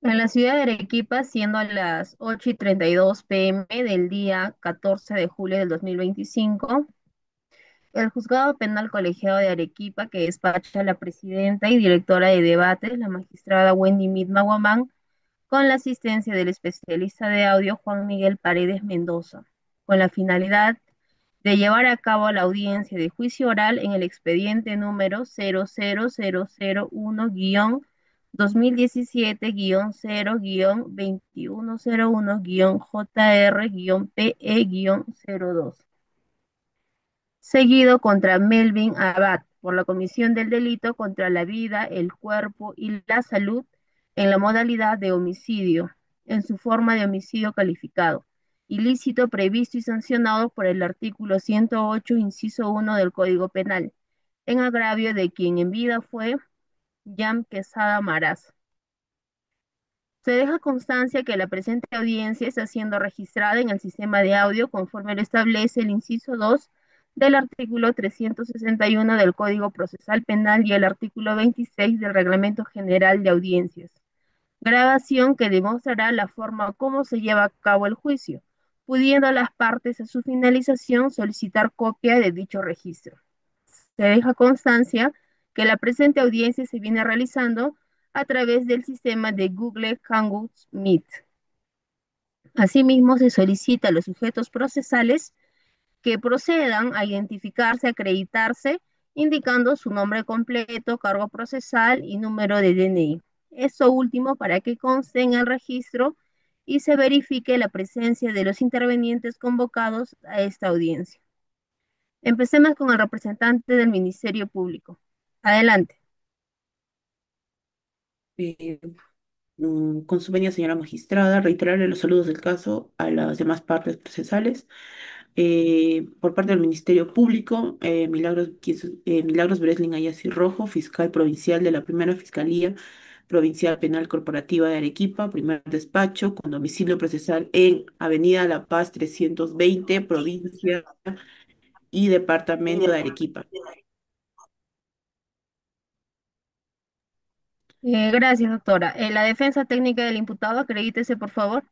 En la ciudad de Arequipa, siendo a las 8:32 p.m. del día 14 de julio del 2025, el Juzgado Penal Colegiado de Arequipa, que despacha la presidenta y directora de debates, la magistrada Wendy Midma Guamán, con la asistencia del especialista de audio Juan Miguel Paredes Mendoza, con la finalidad de llevar a cabo la audiencia de juicio oral en el expediente número 000-001-2101-JR-PE-02, seguido contra Melvin Abad por la comisión del delito contra la vida, el cuerpo y la salud en la modalidad de homicidio, en su forma de homicidio calificado, ilícito previsto y sancionado por el artículo 108, inciso 1 del Código Penal, en agravio de quien en vida fue Jan Quesada Maraz. Se deja constancia que la presente audiencia está siendo registrada en el sistema de audio conforme lo establece el inciso 2 del artículo 361 del Código Procesal Penal y el artículo 26 del Reglamento General de Audiencias. Grabación que demostrará la forma como se lleva a cabo el juicio, pudiendo las partes a su finalización solicitar copia de dicho registro. Se deja constancia que la presente audiencia se viene realizando a través del sistema de Google Hangouts Meet. Asimismo, se solicita a los sujetos procesales que procedan a identificarse, acreditarse, indicando su nombre completo, cargo procesal y número de DNI. Esto último para que conste en el registro y se verifique la presencia de los intervenientes convocados a esta audiencia. Empecemos con el representante del Ministerio Público. Adelante. Eh, con su venia, señora magistrada, reiterarle los saludos del caso a las demás partes procesales. Por parte del Ministerio Público, Milagros Breslin Ayasi Rojo, fiscal provincial de la Primera Fiscalía Provincial Penal Corporativa de Arequipa, primer despacho, con domicilio procesal en Avenida La Paz 320, provincia y departamento de Arequipa. Gracias, doctora. La defensa técnica del imputado, acredítese, por favor.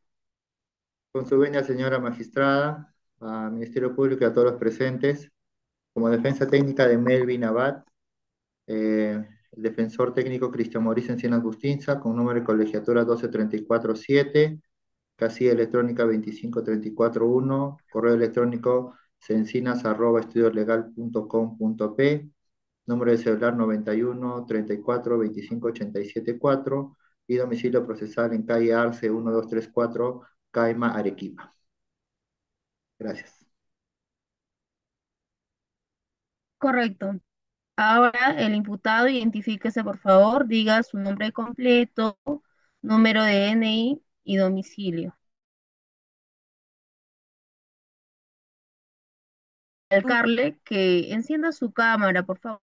Con su venia, señora magistrada, al Ministerio Público y a todos los presentes, como defensa técnica de Melvin Abad, el defensor técnico Cristian Mauricio Encinas Bustinza, con número de colegiatura 12347, casilla electrónica 25341, correo electrónico cencinas@estudiolegal.com.p, número de celular 91 34 25 87 4 y domicilio procesal en calle Arce 1234, Caima, Arequipa. Gracias. Correcto. Ahora el imputado, identifíquese, por favor, diga su nombre completo, número de DNI y domicilio. Carle que encienda su cámara, por favor,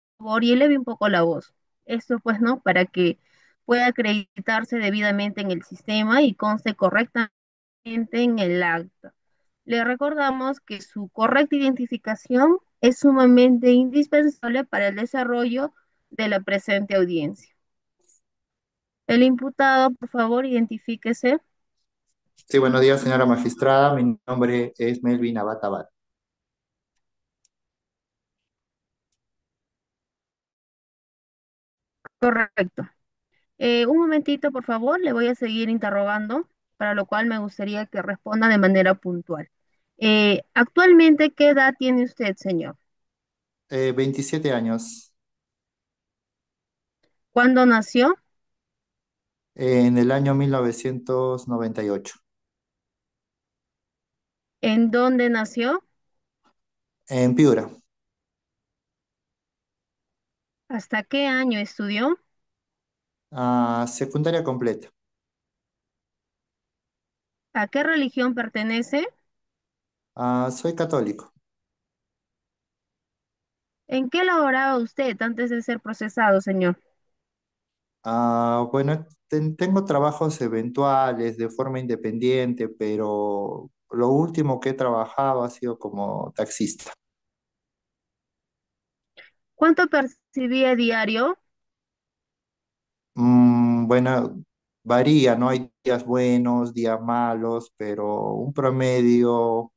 y eleve un poco la voz. Esto, pues, ¿no? Para que pueda acreditarse debidamente en el sistema y conste correctamente en el acta. Le recordamos que su correcta identificación es sumamente indispensable para el desarrollo de la presente audiencia. El imputado, por favor, identifíquese. Sí, buenos días, señora magistrada. Mi nombre es Melvin Abad Abad. Correcto. Un momentito, por favor, le voy a seguir interrogando, para lo cual me gustaría que responda de manera puntual. Actualmente, ¿qué edad tiene usted, señor? 27 años. ¿Cuándo nació? En el año 1998. ¿En dónde nació? En Piura. ¿Hasta qué año estudió? Secundaria completa. ¿A qué religión pertenece? Soy católico. ¿En qué laboraba usted antes de ser procesado, señor? Bueno, tengo trabajos eventuales de forma independiente, pero lo último que he trabajado ha sido como taxista. ¿Cuánto percibía diario? Bueno, varía, ¿no? Hay días buenos, días malos, pero un promedio,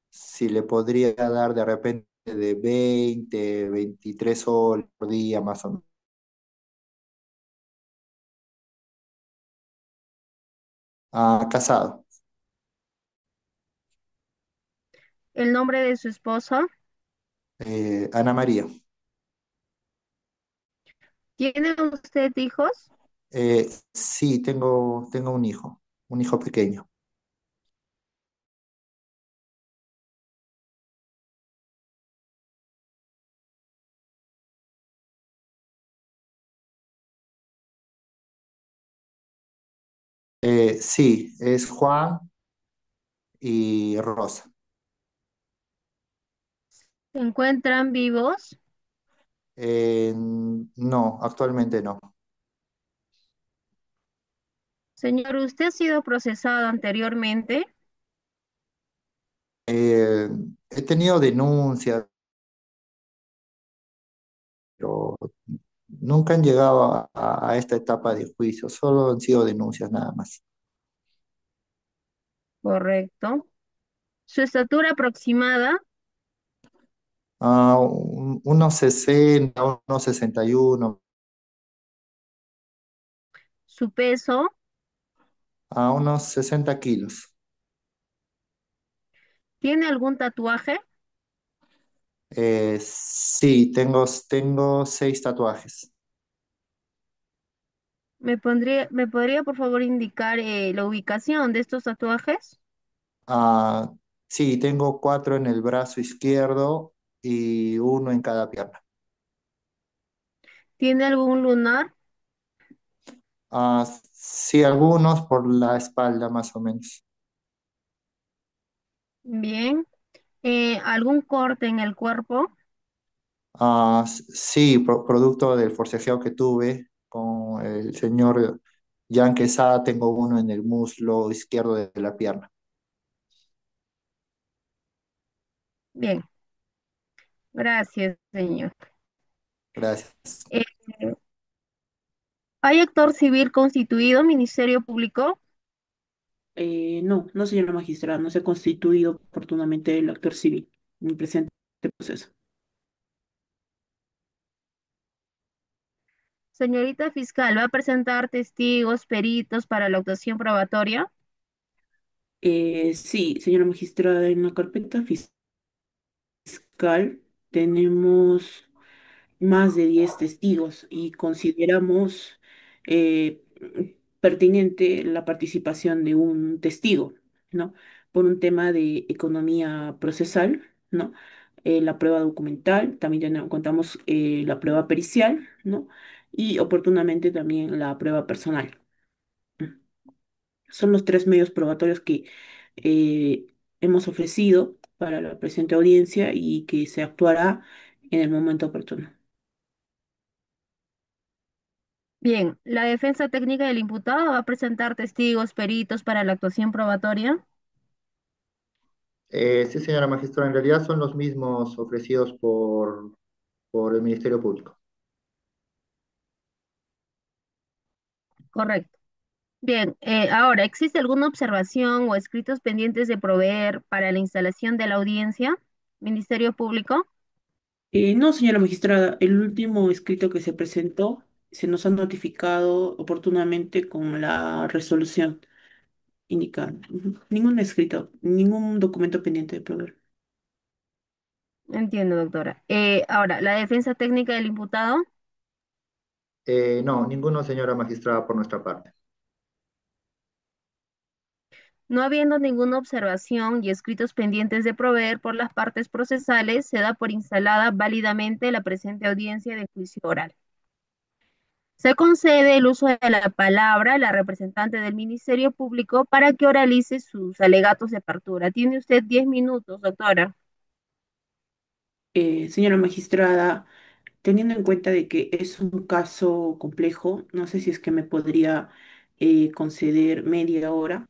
si le podría dar de repente de 20, 23 soles por día, más o menos. Ah, casado. ¿El nombre de su esposa? Ana María. ¿Tiene usted hijos? Sí, tengo un hijo pequeño. Sí, es Juan y Rosa. ¿Se encuentran vivos? No, actualmente no. Señor, ¿usted ha sido procesado anteriormente? Eh, He tenido denuncias, pero nunca han llegado a esta etapa de juicio, solo han sido denuncias nada más. Correcto. ¿Su estatura aproximada? Unos 60, unos 61, ¿Su peso? a unos 60 kilos. ¿Tiene algún tatuaje? Sí, tengo 6 tatuajes. ¿Me podría por favor indicar la ubicación de estos tatuajes? Ah, sí, tengo 4 en el brazo izquierdo y uno en cada pierna. ¿Tiene algún lunar? Ah, sí, algunos por la espalda más o menos. Bien. ¿Algún corte en el cuerpo? Sí, producto del forcejeo que tuve con el señor Jan Quesada, tengo uno en el muslo izquierdo de la pierna. Bien, gracias, señor. Gracias. Eh, ¿Hay actor civil constituido, Ministerio Público? No, no, señora magistrada, no se ha constituido oportunamente el actor civil en el presente proceso. Señorita fiscal, ¿va a presentar testigos, peritos para la actuación probatoria? Sí, señora magistrada, en la carpeta fiscal tenemos más de 10 testigos y consideramos eh, pertinente la participación de un testigo, ¿no? Por un tema de economía procesal, ¿no? La prueba documental, también contamos la prueba pericial, ¿no? Y oportunamente también la prueba personal. Son los tres medios probatorios que eh, hemos ofrecido para la presente audiencia y que se actuará en el momento oportuno. Bien, ¿la defensa técnica del imputado va a presentar testigos, peritos para la actuación probatoria? Sí, señora magistrada, en realidad son los mismos ofrecidos por el Ministerio Público. Correcto. Bien, ahora, ¿existe alguna observación o escritos pendientes de proveer para la instalación de la audiencia? Ministerio Público. No, señora magistrada, el último escrito que se presentó se nos ha notificado oportunamente con la resolución indicada. Ujú. Ningún escrito, ningún documento pendiente de proveer. Entiendo, doctora. Ahora, ¿la defensa técnica del imputado? No, ninguno, señora magistrada, por nuestra parte. No habiendo ninguna observación y escritos pendientes de proveer por las partes procesales, se da por instalada válidamente la presente audiencia de juicio oral. Se concede el uso de la palabra a la representante del Ministerio Público para que oralice sus alegatos de apertura. Tiene usted 10 minutos, doctora. Señora magistrada, teniendo en cuenta de que es un caso complejo, no sé si es que me podría conceder media hora.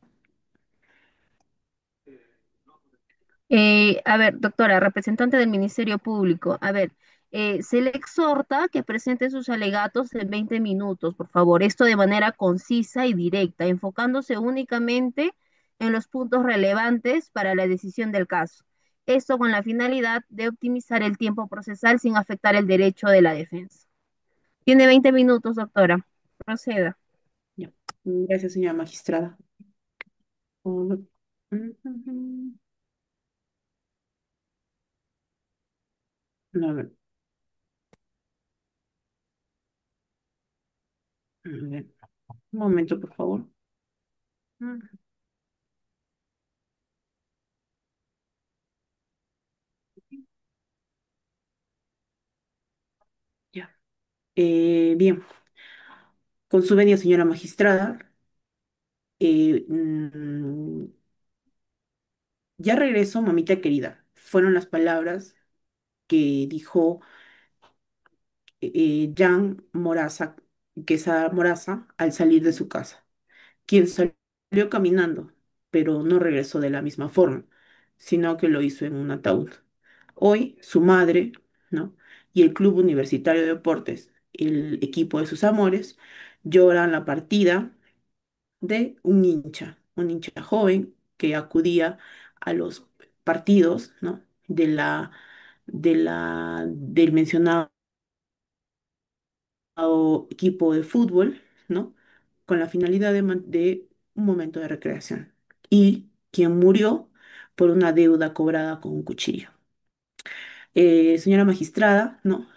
A ver, doctora, representante del Ministerio Público, a ver, Se le exhorta que presente sus alegatos en 20 minutos, por favor. Esto de manera concisa y directa, enfocándose únicamente en los puntos relevantes para la decisión del caso. Esto con la finalidad de optimizar el tiempo procesal sin afectar el derecho de la defensa. Tiene 20 minutos, doctora. Proceda. Ya. Gracias, señora magistrada. Oh, a ver, a ver, un momento, por favor. Ya. Bien, con su venia, señora magistrada, ya regreso, mamita querida. Fueron las palabras que dijo Jan Moraza, Quesada Moraza, al salir de su casa, quien salió caminando, pero no regresó de la misma forma, sino que lo hizo en un ataúd. Hoy su madre, ¿no? Y el Club Universitario de Deportes, el equipo de sus amores, lloran la partida de un hincha joven que acudía a los partidos, ¿no? Del mencionado equipo de fútbol, ¿no? Con la finalidad de un momento de recreación. Y quien murió por una deuda cobrada con un cuchillo. Señora magistrada, ¿no?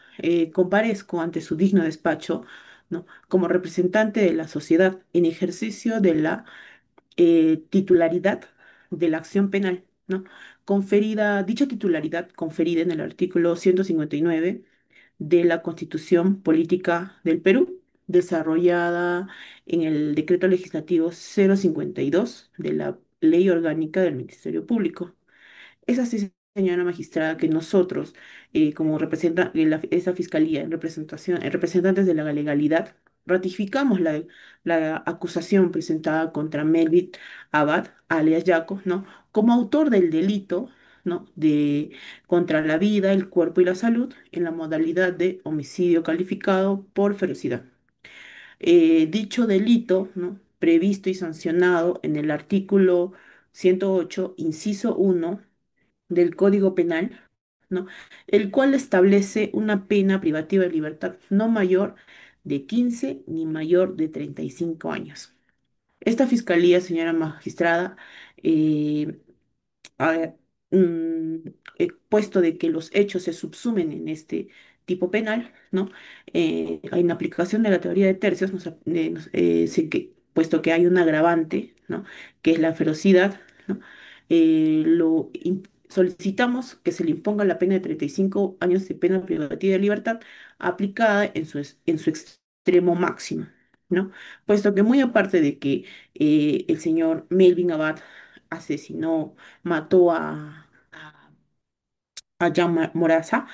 Comparezco ante su digno despacho, ¿no? Como representante de la sociedad en ejercicio de la titularidad de la acción penal, ¿no? Dicha titularidad conferida en el artículo 159 de la Constitución Política del Perú, desarrollada en el Decreto Legislativo 052 de la Ley Orgánica del Ministerio Público. Es así, señora magistrada, que nosotros, como esa fiscalía en representación, en representantes de la legalidad, ratificamos la acusación presentada contra Melvin Abad, alias Yaco, ¿no? Como autor del delito, ¿no? Contra la vida, el cuerpo y la salud en la modalidad de homicidio calificado por ferocidad. Dicho delito, ¿no? Previsto y sancionado en el artículo 108, inciso 1 del Código Penal, ¿no? El cual establece una pena privativa de libertad no mayor de 15 ni mayor de 35 años. Esta fiscalía, señora magistrada, eh, ha, mm, puesto de que los hechos se subsumen en este tipo penal, ¿no? En aplicación de la teoría de tercios, puesto que hay un agravante, ¿no? Que es la ferocidad, ¿no? Solicitamos que se le imponga la pena de 35 años de pena privativa de libertad aplicada en su extremo máximo, ¿no? Puesto que muy aparte de que el señor Melvin Abad asesinó, mató a Moraza,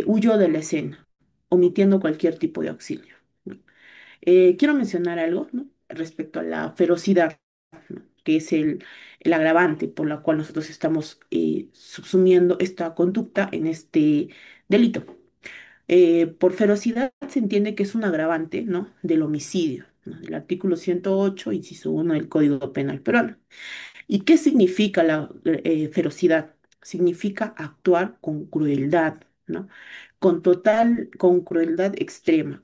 huyó de la escena, omitiendo cualquier tipo de auxilio, ¿no? Quiero mencionar algo, ¿no? Respecto a la ferocidad, ¿no? Que es el agravante por la cual nosotros estamos subsumiendo esta conducta en este delito. Por ferocidad se entiende que es un agravante, ¿no? Del homicidio, ¿no? Del artículo 108, inciso 1 del Código Penal peruano. ¿Y qué significa la ferocidad? Significa actuar con crueldad, ¿no? Con crueldad extrema,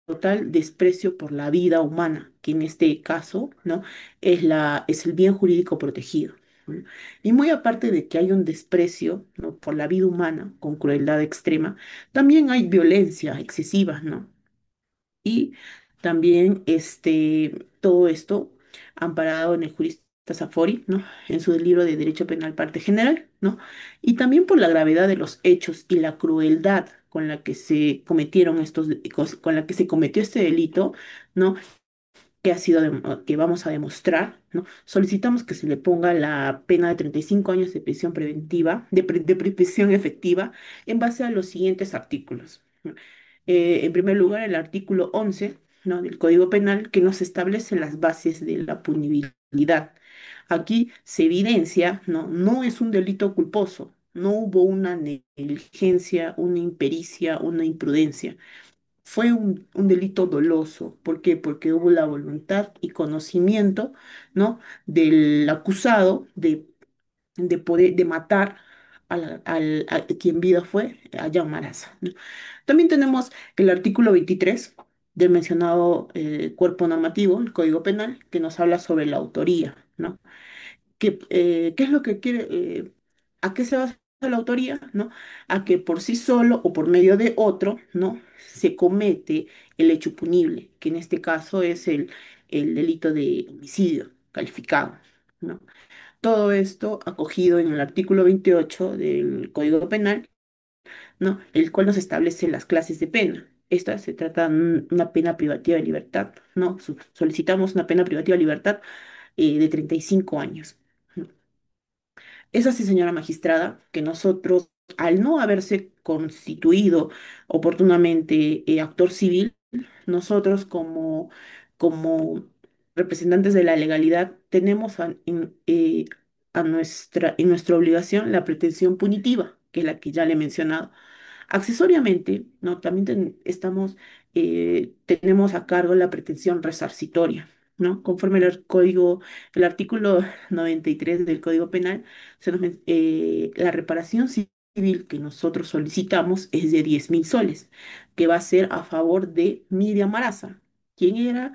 total desprecio por la vida humana, que en este caso, ¿no? Es el bien jurídico protegido, ¿no? Y muy aparte de que hay un desprecio, ¿no? Por la vida humana, con crueldad extrema, también hay violencia excesiva, ¿no? Y también todo esto amparado en el jurista Safori, ¿no? En su libro de Derecho Penal Parte General, ¿no? Y también por la gravedad de los hechos y la crueldad con la que se cometieron con la que se cometió este delito, ¿no? Que vamos a demostrar, ¿no? Solicitamos que se le ponga la pena de 35 años de prisión preventiva, de prisión efectiva, en base a los siguientes artículos, ¿no? En primer lugar, el artículo 11, ¿no? Del Código Penal, que nos establece las bases de la punibilidad. Aquí se evidencia, ¿no? No es un delito culposo, no hubo una negligencia, una impericia, una imprudencia. Fue un delito doloso. ¿Por qué? Porque hubo la voluntad y conocimiento, ¿no? Del acusado de poder, de matar a quien vida fue, a Jan Maraza, ¿no? También tenemos el artículo 23 del mencionado cuerpo normativo, el Código Penal, que nos habla sobre la autoría, ¿no? ¿Qué es lo que quiere, a qué se basa la autoría, ¿no? A que por sí solo o por medio de otro, ¿no? Se comete el hecho punible, que en este caso es el delito de homicidio calificado, ¿no? Todo esto acogido en el artículo 28 del Código Penal, ¿no? El cual nos establece las clases de pena. Esta se trata de una pena privativa de libertad, ¿no? Solicitamos una pena privativa de libertad de 35 años. ¿No? Es así, señora magistrada, que nosotros, al no haberse constituido oportunamente actor civil, nosotros como representantes de la legalidad tenemos en nuestra obligación la pretensión punitiva, que es la que ya le he mencionado. Accesoriamente, ¿no? También tenemos a cargo la pretensión resarcitoria, ¿no? Conforme el artículo 93 del Código Penal, la reparación civil que nosotros solicitamos es de 10.000 soles, que va a ser a favor de Miriam Maraza, quien era,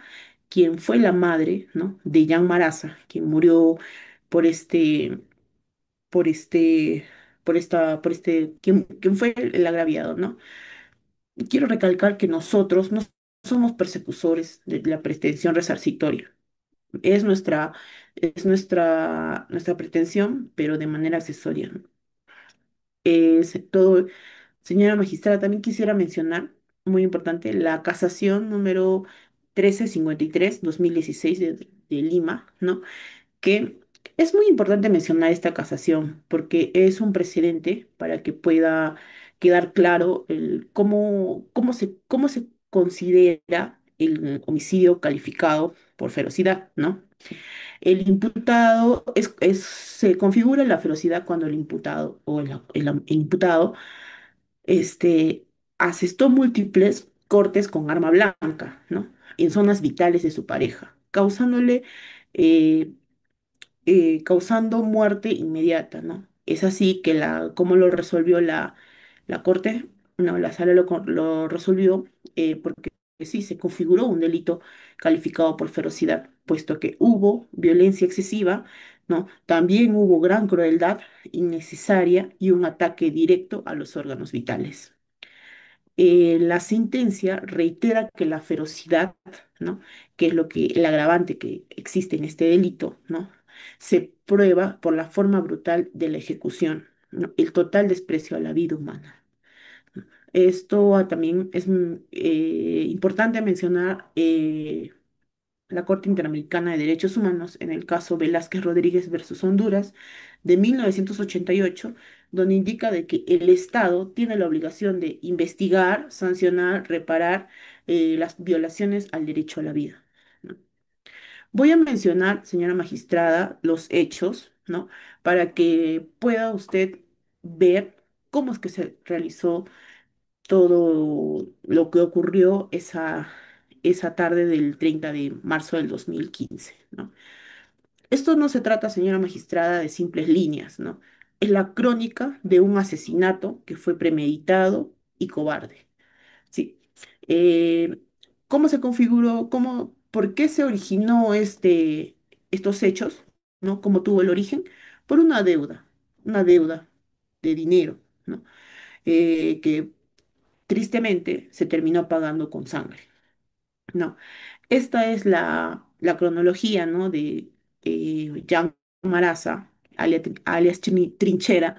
quien fue la madre, ¿no? De Jan Maraza, quien murió por por este, quien fue el agraviado, ¿no? Quiero recalcar que nosotros no somos persecutores de la pretensión resarcitoria. Es nuestra pretensión, pero de manera accesoria. Es todo, señora magistrada, también quisiera mencionar, muy importante, la casación número 1353/2016 de Lima, ¿no? Que es muy importante mencionar esta casación porque es un precedente para que pueda quedar claro cómo se considera el homicidio calificado por ferocidad, ¿no? El imputado se configura la ferocidad cuando el imputado o el imputado este, asestó múltiples cortes con arma blanca, ¿no? En zonas vitales de su pareja, eh, causando muerte inmediata, ¿no? Es así que cómo lo resolvió la corte, no, la sala lo resolvió porque sí, se configuró un delito calificado por ferocidad, puesto que hubo violencia excesiva, ¿no? También hubo gran crueldad innecesaria y un ataque directo a los órganos vitales. La sentencia reitera que la ferocidad, ¿no? Que es el agravante que existe en este delito, ¿no? Se prueba por la forma brutal de la ejecución, ¿no? El total desprecio a la vida humana. Esto también es importante mencionar la Corte Interamericana de Derechos Humanos en el caso Velázquez Rodríguez versus Honduras de 1988, donde indica de que el Estado tiene la obligación de investigar, sancionar, reparar las violaciones al derecho a la vida, ¿no? Voy a mencionar, señora magistrada, los hechos, ¿no? Para que pueda usted ver cómo es que se realizó todo lo que ocurrió esa tarde del 30 de marzo del 2015, ¿no? Esto no se trata, señora magistrada, de simples líneas, ¿no? Es la crónica de un asesinato que fue premeditado y cobarde, ¿sí? Eh, ¿Cómo se configuró? ¿Por qué se originó estos hechos? ¿No? ¿Cómo tuvo el origen? Por una deuda de dinero, ¿no? Que tristemente se terminó pagando con sangre, ¿no? Esta es la cronología, ¿no? De Jan Maraza, alias Trinchera,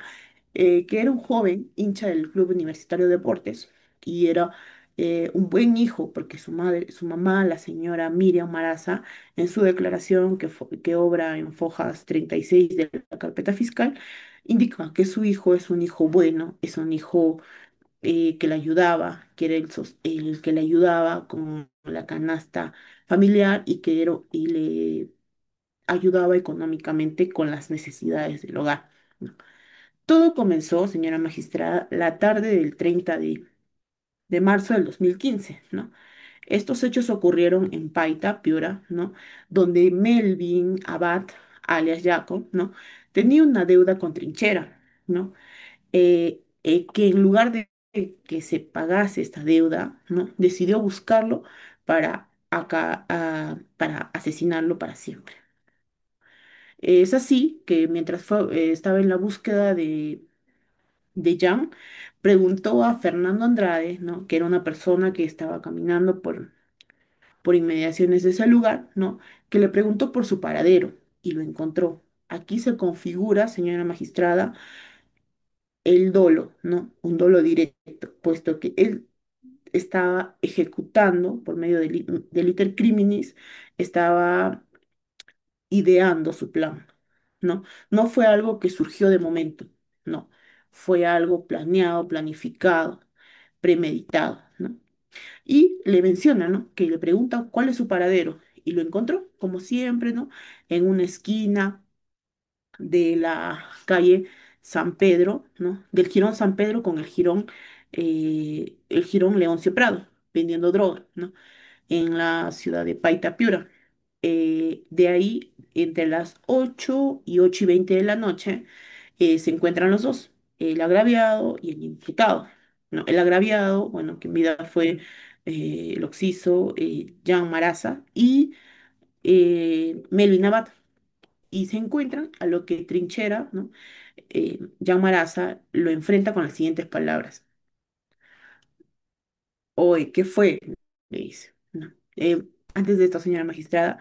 que era un joven hincha del Club Universitario de Deportes y era un buen hijo porque su mamá, la señora Miriam Maraza, en su declaración que obra en fojas 36 de la carpeta fiscal, indica que su hijo es un hijo bueno, es un hijo que le ayudaba, que era el que le ayudaba con la canasta familiar y le ayudaba económicamente con las necesidades del hogar, ¿no? Todo comenzó, señora magistrada, la tarde del 30 de marzo del 2015, ¿no? Estos hechos ocurrieron en Paita, Piura, ¿no? Donde Melvin Abad, alias Jaco, ¿no? Tenía una deuda con Trinchera, ¿no? Que en lugar de que se pagase esta deuda, ¿no? Decidió buscarlo para asesinarlo para siempre. Es así que mientras estaba en la búsqueda de Jan, preguntó a Fernando Andrade, ¿no? Que era una persona que estaba caminando por inmediaciones de ese lugar, ¿no? Que le preguntó por su paradero y lo encontró. Aquí se configura, señora magistrada, el dolo, ¿no? Un dolo directo, puesto que él estaba ejecutando por medio del iter criminis, estaba ideando su plan, ¿no? No fue algo que surgió de momento, no, fue algo planeado, planificado, premeditado, ¿no? Y le menciona, ¿no? Que le pregunta cuál es su paradero y lo encontró, como siempre, ¿no? En una esquina de la calle San Pedro, ¿no? Del jirón San Pedro con el jirón Leoncio Prado, vendiendo droga, ¿no? En la ciudad de Paita, Piura. De ahí, entre las 8 y 8:20 de la noche, se encuentran los dos, el agraviado y el imputado, ¿no? El agraviado, bueno, que en vida fue el occiso Jan Maraza y Melvin Abad. Y se encuentran a lo que Trinchera, ¿no? Jan Maraza lo enfrenta con las siguientes palabras. Oye, ¿qué fue? Le dice. ¿No? Antes de esto, señora magistrada,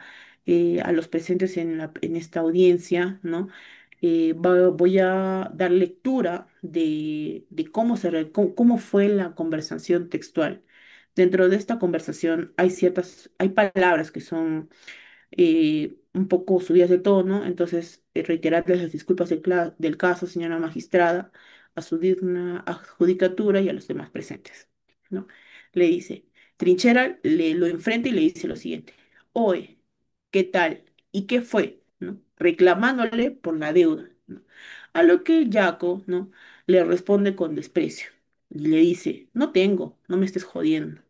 a los presentes en esta audiencia, ¿no? Voy a dar lectura de cómo fue la conversación textual. Dentro de esta conversación hay palabras que son un poco subidas de tono, entonces reiterarles las disculpas del caso, señora magistrada, a su digna adjudicatura y a los demás presentes, ¿no? Le dice, Trinchera lo enfrenta y le dice lo siguiente, oye, ¿qué tal? ¿Y qué fue? ¿No? Reclamándole por la deuda, ¿no? A lo que Jaco, ¿no? Le responde con desprecio y le dice, no tengo, no me estés jodiendo.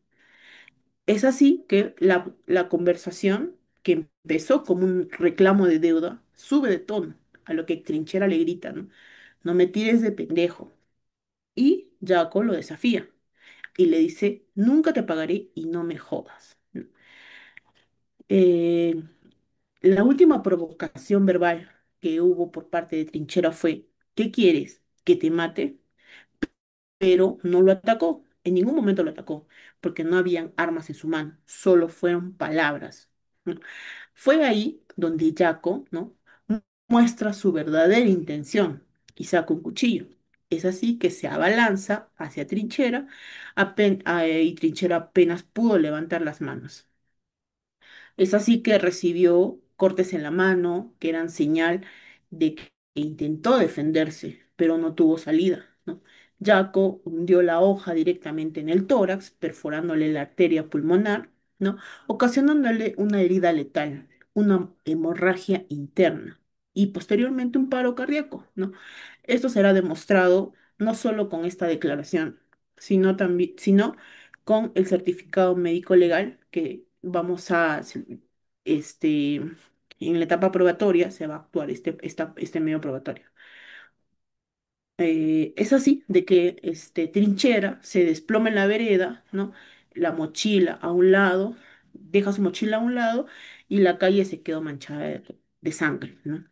Es así que la conversación, que empezó como un reclamo de deuda, sube de tono, a lo que Trinchera le grita, ¿no? No me tires de pendejo. Y Jaco lo desafía y le dice, nunca te pagaré y no me jodas, ¿no? Eh, la última provocación verbal que hubo por parte de Trinchera fue, ¿qué quieres? ¿Que te mate? Pero no lo atacó, en ningún momento lo atacó, porque no habían armas en su mano, solo fueron palabras, ¿no? Fue ahí donde Jaco, ¿no? Muestra su verdadera intención y saca un cuchillo. Es así que se abalanza hacia Trinchera y Trinchera apenas pudo levantar las manos. Es así que recibió cortes en la mano, que eran señal de que intentó defenderse, pero no tuvo salida, ¿no? Jaco hundió la hoja directamente en el tórax, perforándole la arteria pulmonar, ¿no? Ocasionándole una herida letal, una hemorragia interna y posteriormente un paro cardíaco, ¿no? Esto será demostrado no solo con esta declaración, sino con el certificado médico legal que en la etapa probatoria se va a actuar este medio probatorio. Es así de que Trinchera se desploma en la vereda, ¿no? La mochila a un lado, deja su mochila a un lado y la calle se quedó manchada de sangre, ¿no?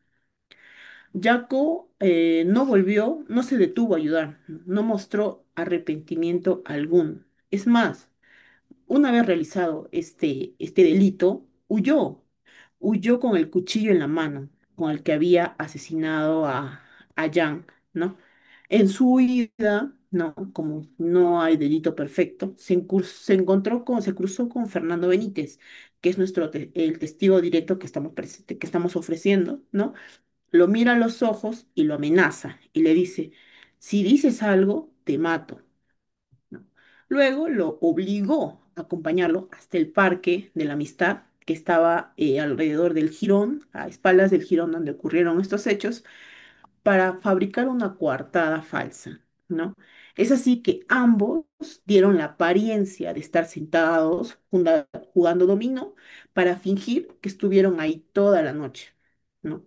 Jaco no volvió, no se detuvo a ayudar, no mostró arrepentimiento alguno. Es más, una vez realizado este delito, huyó con el cuchillo en la mano, con el que había asesinado a Jan, ¿no? En su huida, ¿no? Como no hay delito perfecto, se cruzó con Fernando Benítez, que es el testigo directo que estamos ofreciendo, ¿no? Lo mira a los ojos y lo amenaza y le dice, si dices algo, te mato, ¿no? Luego lo obligó a acompañarlo hasta el Parque de la Amistad, que estaba alrededor del jirón, a espaldas del jirón donde ocurrieron estos hechos, para fabricar una coartada falsa, ¿no? Es así que ambos dieron la apariencia de estar sentados jugando dominó para fingir que estuvieron ahí toda la noche, ¿no?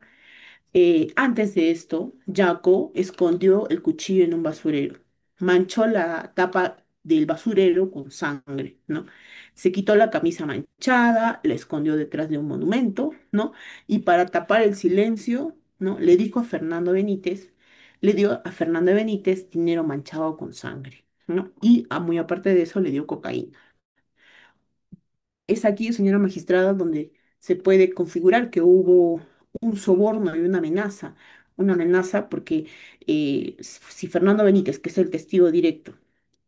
Antes de esto, Jaco escondió el cuchillo en un basurero, manchó la tapa del basurero con sangre, ¿no? Se quitó la camisa manchada, la escondió detrás de un monumento, ¿no? Y para tapar el silencio, ¿no? Le dio a Fernando Benítez dinero manchado con sangre, ¿no? Y muy aparte de eso, le dio cocaína. Es aquí, señora magistrada, donde se puede configurar que hubo un soborno y una amenaza porque si Fernando Benítez, que es el testigo directo,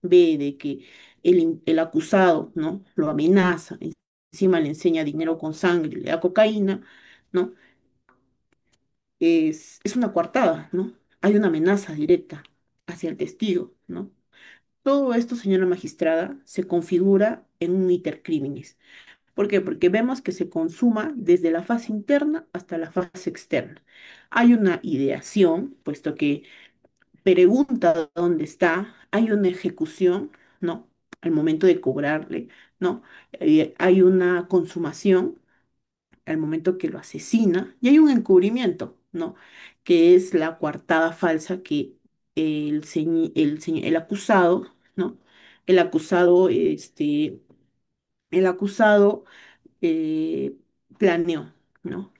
ve de que el acusado, ¿no? Lo amenaza, encima le enseña dinero con sangre, le da cocaína, ¿no? Es una coartada, ¿no? Hay una amenaza directa hacia el testigo, ¿no? Todo esto, señora magistrada, se configura en un intercrímenes. ¿Por qué? Porque vemos que se consuma desde la fase interna hasta la fase externa. Hay una ideación, puesto que pregunta dónde está, hay una ejecución, ¿no? Al momento de cobrarle, ¿no? Hay una consumación al momento que lo asesina y hay un encubrimiento, ¿no? Que es la coartada falsa que el acusado, ¿no? El acusado, el acusado eh, planeó, ¿no?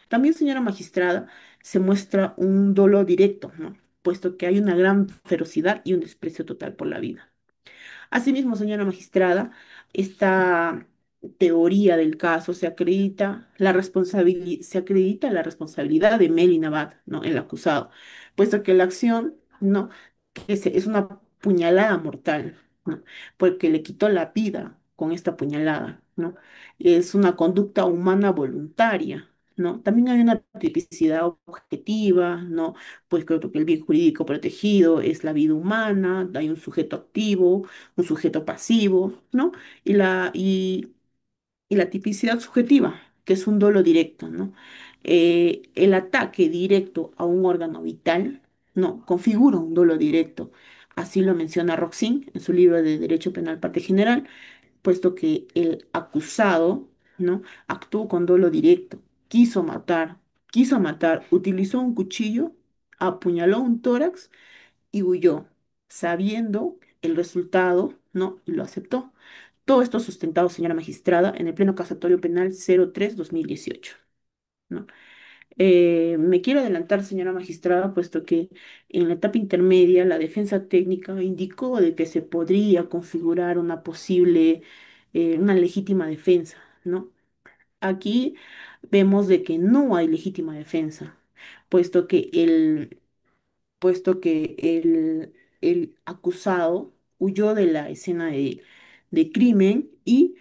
También, señora magistrada, se muestra un dolo directo, ¿no? Puesto que hay una gran ferocidad y un desprecio total por la vida. Asimismo, señora magistrada, esta teoría del caso se acredita la responsabilidad de Meli Navad, ¿no? El acusado, puesto que la acción, ¿no? Es una puñalada mortal, ¿no? Porque le quitó la vida con esta puñalada, ¿no? Es una conducta humana voluntaria, ¿no? También hay una tipicidad objetiva, ¿no? Pues creo que el bien jurídico protegido es la vida humana, hay un sujeto activo, un sujeto pasivo, ¿no? Y la tipicidad subjetiva, que es un dolo directo, ¿no? El ataque directo a un órgano vital, ¿no? Configura un dolo directo. Así lo menciona Roxin en su libro de Derecho Penal Parte General, puesto que el acusado, ¿no? Actuó con dolo directo, quiso matar, utilizó un cuchillo, apuñaló un tórax y huyó, sabiendo el resultado, ¿no? Y lo aceptó. Todo esto sustentado, señora magistrada, en el Pleno Casatorio Penal 03/2018, ¿no? Me quiero adelantar, señora magistrada, puesto que en la etapa intermedia la defensa técnica indicó de que se podría configurar una posible, una legítima defensa, ¿no? Aquí vemos de que no hay legítima defensa, puesto que puesto que el acusado huyó de la escena de crimen y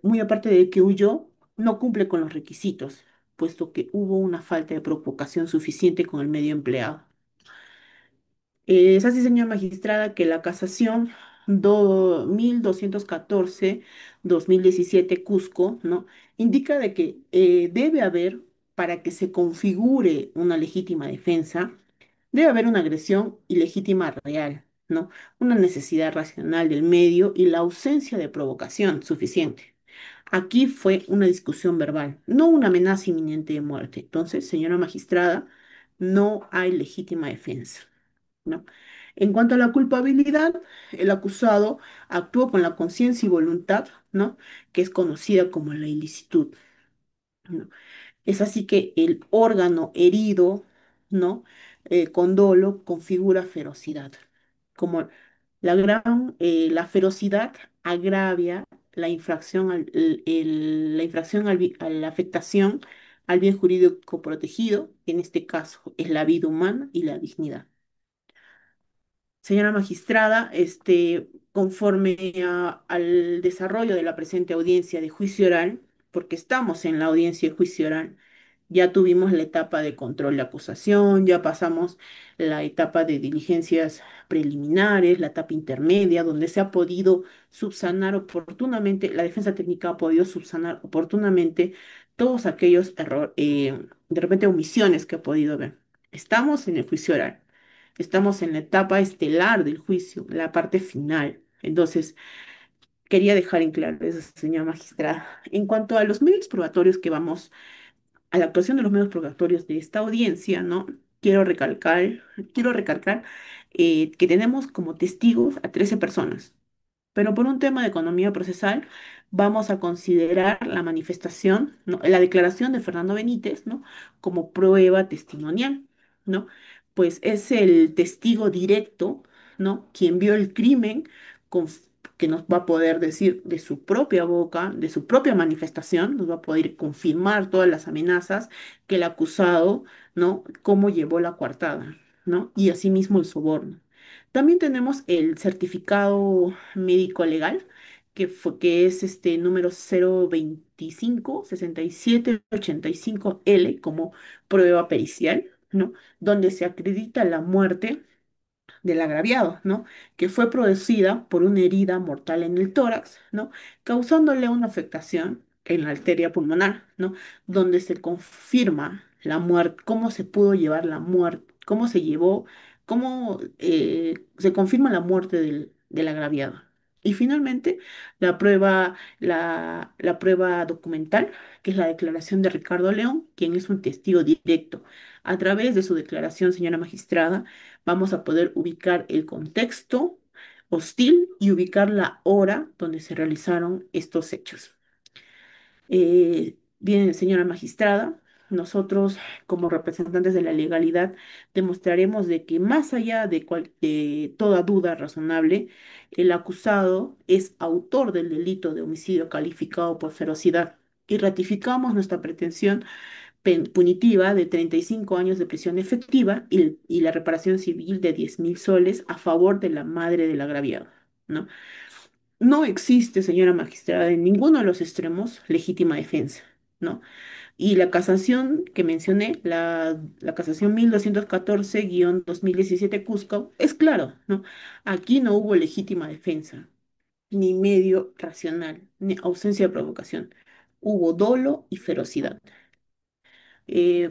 muy aparte de que huyó, no cumple con los requisitos, puesto que hubo una falta de provocación suficiente con el medio empleado. Es así, señora magistrada, que la casación 1214-2017 Cusco, ¿no? Indica de que debe haber, para que se configure una legítima defensa, debe haber una agresión ilegítima real, ¿no? Una necesidad racional del medio y la ausencia de provocación suficiente. Aquí fue una discusión verbal, no una amenaza inminente de muerte. Entonces, señora magistrada, no hay legítima defensa, ¿no? En cuanto a la culpabilidad, el acusado actuó con la conciencia y voluntad, ¿no? Que es conocida como la ilicitud, ¿no? Es así que el órgano herido, ¿no? Con dolo configura ferocidad. Como la ferocidad agravia la infracción, la infracción a la afectación al bien jurídico protegido, que en este caso es la vida humana y la dignidad. Señora magistrada, conforme al desarrollo de la presente audiencia de juicio oral, porque estamos en la audiencia de juicio oral, ya tuvimos la etapa de control de acusación, ya pasamos la etapa de diligencias preliminares, la etapa intermedia, donde se ha podido subsanar oportunamente, la defensa técnica ha podido subsanar oportunamente todos aquellos de repente omisiones que ha podido haber. Estamos en el juicio oral, estamos en la etapa estelar del juicio, la parte final. Entonces, quería dejar en claro eso, señora magistrada. En cuanto a los medios probatorios que vamos, a la actuación de los medios probatorios de esta audiencia, ¿no? Quiero recalcar que tenemos como testigos a 13 personas. Pero por un tema de economía procesal, vamos a considerar la manifestación, ¿no? La declaración de Fernando Benítez, ¿no? Como prueba testimonial, ¿no? Pues es el testigo directo, ¿no? Quien vio el crimen, que nos va a poder decir de su propia boca, de su propia manifestación, nos va a poder confirmar todas las amenazas que el acusado, ¿no? Cómo llevó la coartada, ¿no? Y asimismo el soborno. También tenemos el certificado médico legal, que es este número 025-6785L como prueba pericial, ¿no? Donde se acredita la muerte del agraviado, ¿no? Que fue producida por una herida mortal en el tórax, ¿no? Causándole una afectación en la arteria pulmonar, ¿no? Donde se confirma la muerte, cómo se pudo llevar la muerte, cómo se llevó, cómo se confirma la muerte del agraviado. Y finalmente, la prueba documental, que es la declaración de Ricardo León, quien es un testigo directo. A través de su declaración, señora magistrada, vamos a poder ubicar el contexto hostil y ubicar la hora donde se realizaron estos hechos. Bien, señora magistrada, nosotros como representantes de la legalidad demostraremos de que más allá de toda duda razonable, el acusado es autor del delito de homicidio calificado por ferocidad y ratificamos nuestra pretensión punitiva de 35 años de prisión efectiva y la reparación civil de 10.000 soles a favor de la madre del agraviado, ¿no? No existe, señora magistrada, en ninguno de los extremos legítima defensa, ¿no? Y la casación que mencioné, la casación 1214-2017 Cusco, es claro, ¿no? Aquí no hubo legítima defensa, ni medio racional, ni ausencia de provocación. Hubo dolo y ferocidad.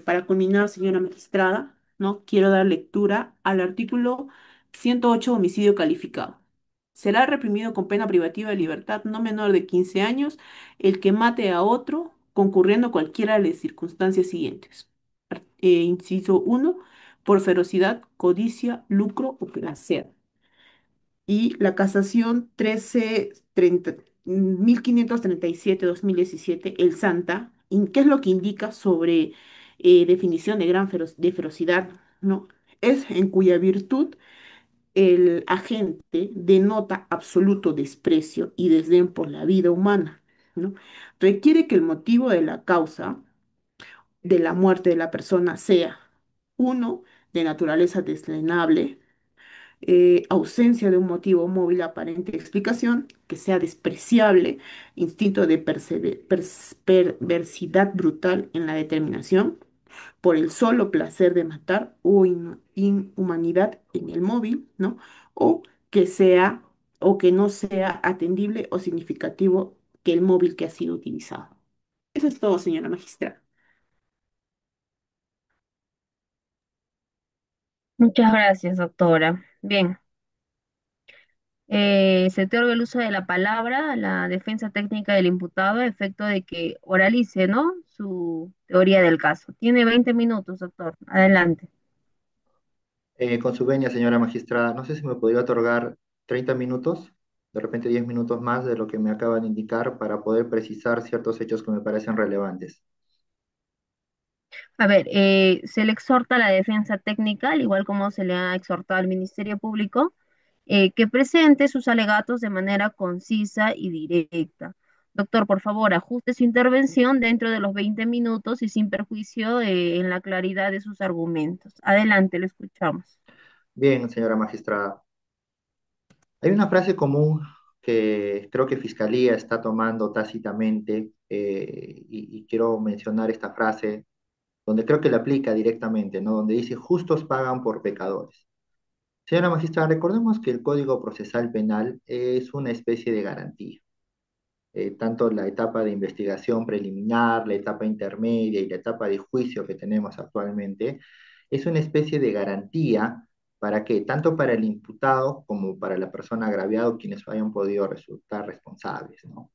Para culminar, señora magistrada, ¿no? Quiero dar lectura al artículo 108, homicidio calificado. Será reprimido con pena privativa de libertad no menor de 15 años el que mate a otro concurriendo cualquiera de las circunstancias siguientes. Inciso uno, por ferocidad, codicia, lucro o placer. Y la casación 1537-2017, el Santa, ¿qué es lo que indica sobre definición de de ferocidad? ¿No? Es en cuya virtud el agente denota absoluto desprecio y desdén por la vida humana, ¿no? Requiere que el motivo de la causa de la muerte de la persona sea, uno, de naturaleza deslenable, ausencia de un motivo móvil aparente de explicación, que sea despreciable, instinto de perversidad brutal en la determinación, por el solo placer de matar o inhumanidad en el móvil, ¿no? O que sea o que no sea atendible o significativo que el móvil que ha sido utilizado. Eso es todo, señora magistrada. Muchas gracias, doctora. Bien, se otorga el uso de la palabra a la defensa técnica del imputado a efecto de que oralice, ¿no? Su teoría del caso. Tiene 20 minutos, doctor. Adelante. Con su venia, señora magistrada, no sé si me podría otorgar 30 minutos, de repente 10 minutos más de lo que me acaban de indicar para poder precisar ciertos hechos que me parecen relevantes. A ver, se le exhorta a la defensa técnica, al igual como se le ha exhortado al Ministerio Público, que presente sus alegatos de manera concisa y directa. Doctor, por favor, ajuste su intervención dentro de los 20 minutos y sin perjuicio en la claridad de sus argumentos. Adelante, lo escuchamos. Bien, señora magistrada. Hay una frase común que creo que Fiscalía está tomando tácitamente y quiero mencionar esta frase donde creo que la aplica directamente, ¿no? Donde dice, justos pagan por pecadores. Señora magistrada, recordemos que el Código Procesal Penal es una especie de garantía. tanto la etapa de investigación preliminar, la etapa intermedia y la etapa de juicio que tenemos actualmente, es una especie de garantía para que, tanto para el imputado como para la persona agraviada, quienes hayan podido resultar responsables, ¿no?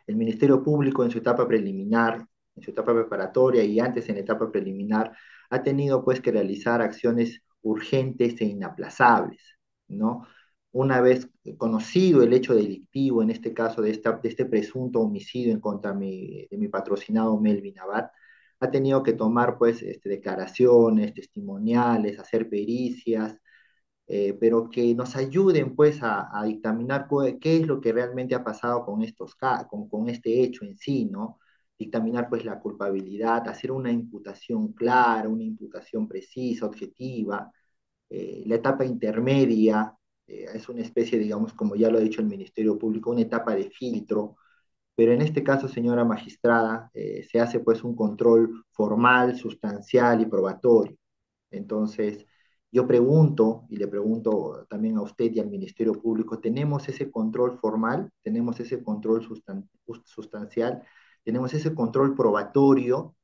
El Ministerio Público en su etapa preliminar, en su etapa preparatoria y antes en la etapa preliminar, ha tenido pues que realizar acciones urgentes e inaplazables, ¿no? Una vez conocido el hecho delictivo, en este caso de este presunto homicidio en contra de mi patrocinado Melvin Abad, ha tenido que tomar pues declaraciones, testimoniales, hacer pericias, pero que nos ayuden pues a dictaminar qué es lo que realmente ha pasado con con este hecho en sí, ¿no? Dictaminar pues la culpabilidad, hacer una imputación clara, una imputación precisa, objetiva. La etapa intermedia es una especie, digamos, como ya lo ha dicho el Ministerio Público, una etapa de filtro, pero en este caso, señora magistrada, se hace pues un control formal, sustancial y probatorio. Entonces, yo pregunto, y le pregunto también a usted y al Ministerio Público, ¿tenemos ese control formal? ¿Tenemos ese control sustancial? ¿Tenemos ese control probatorio?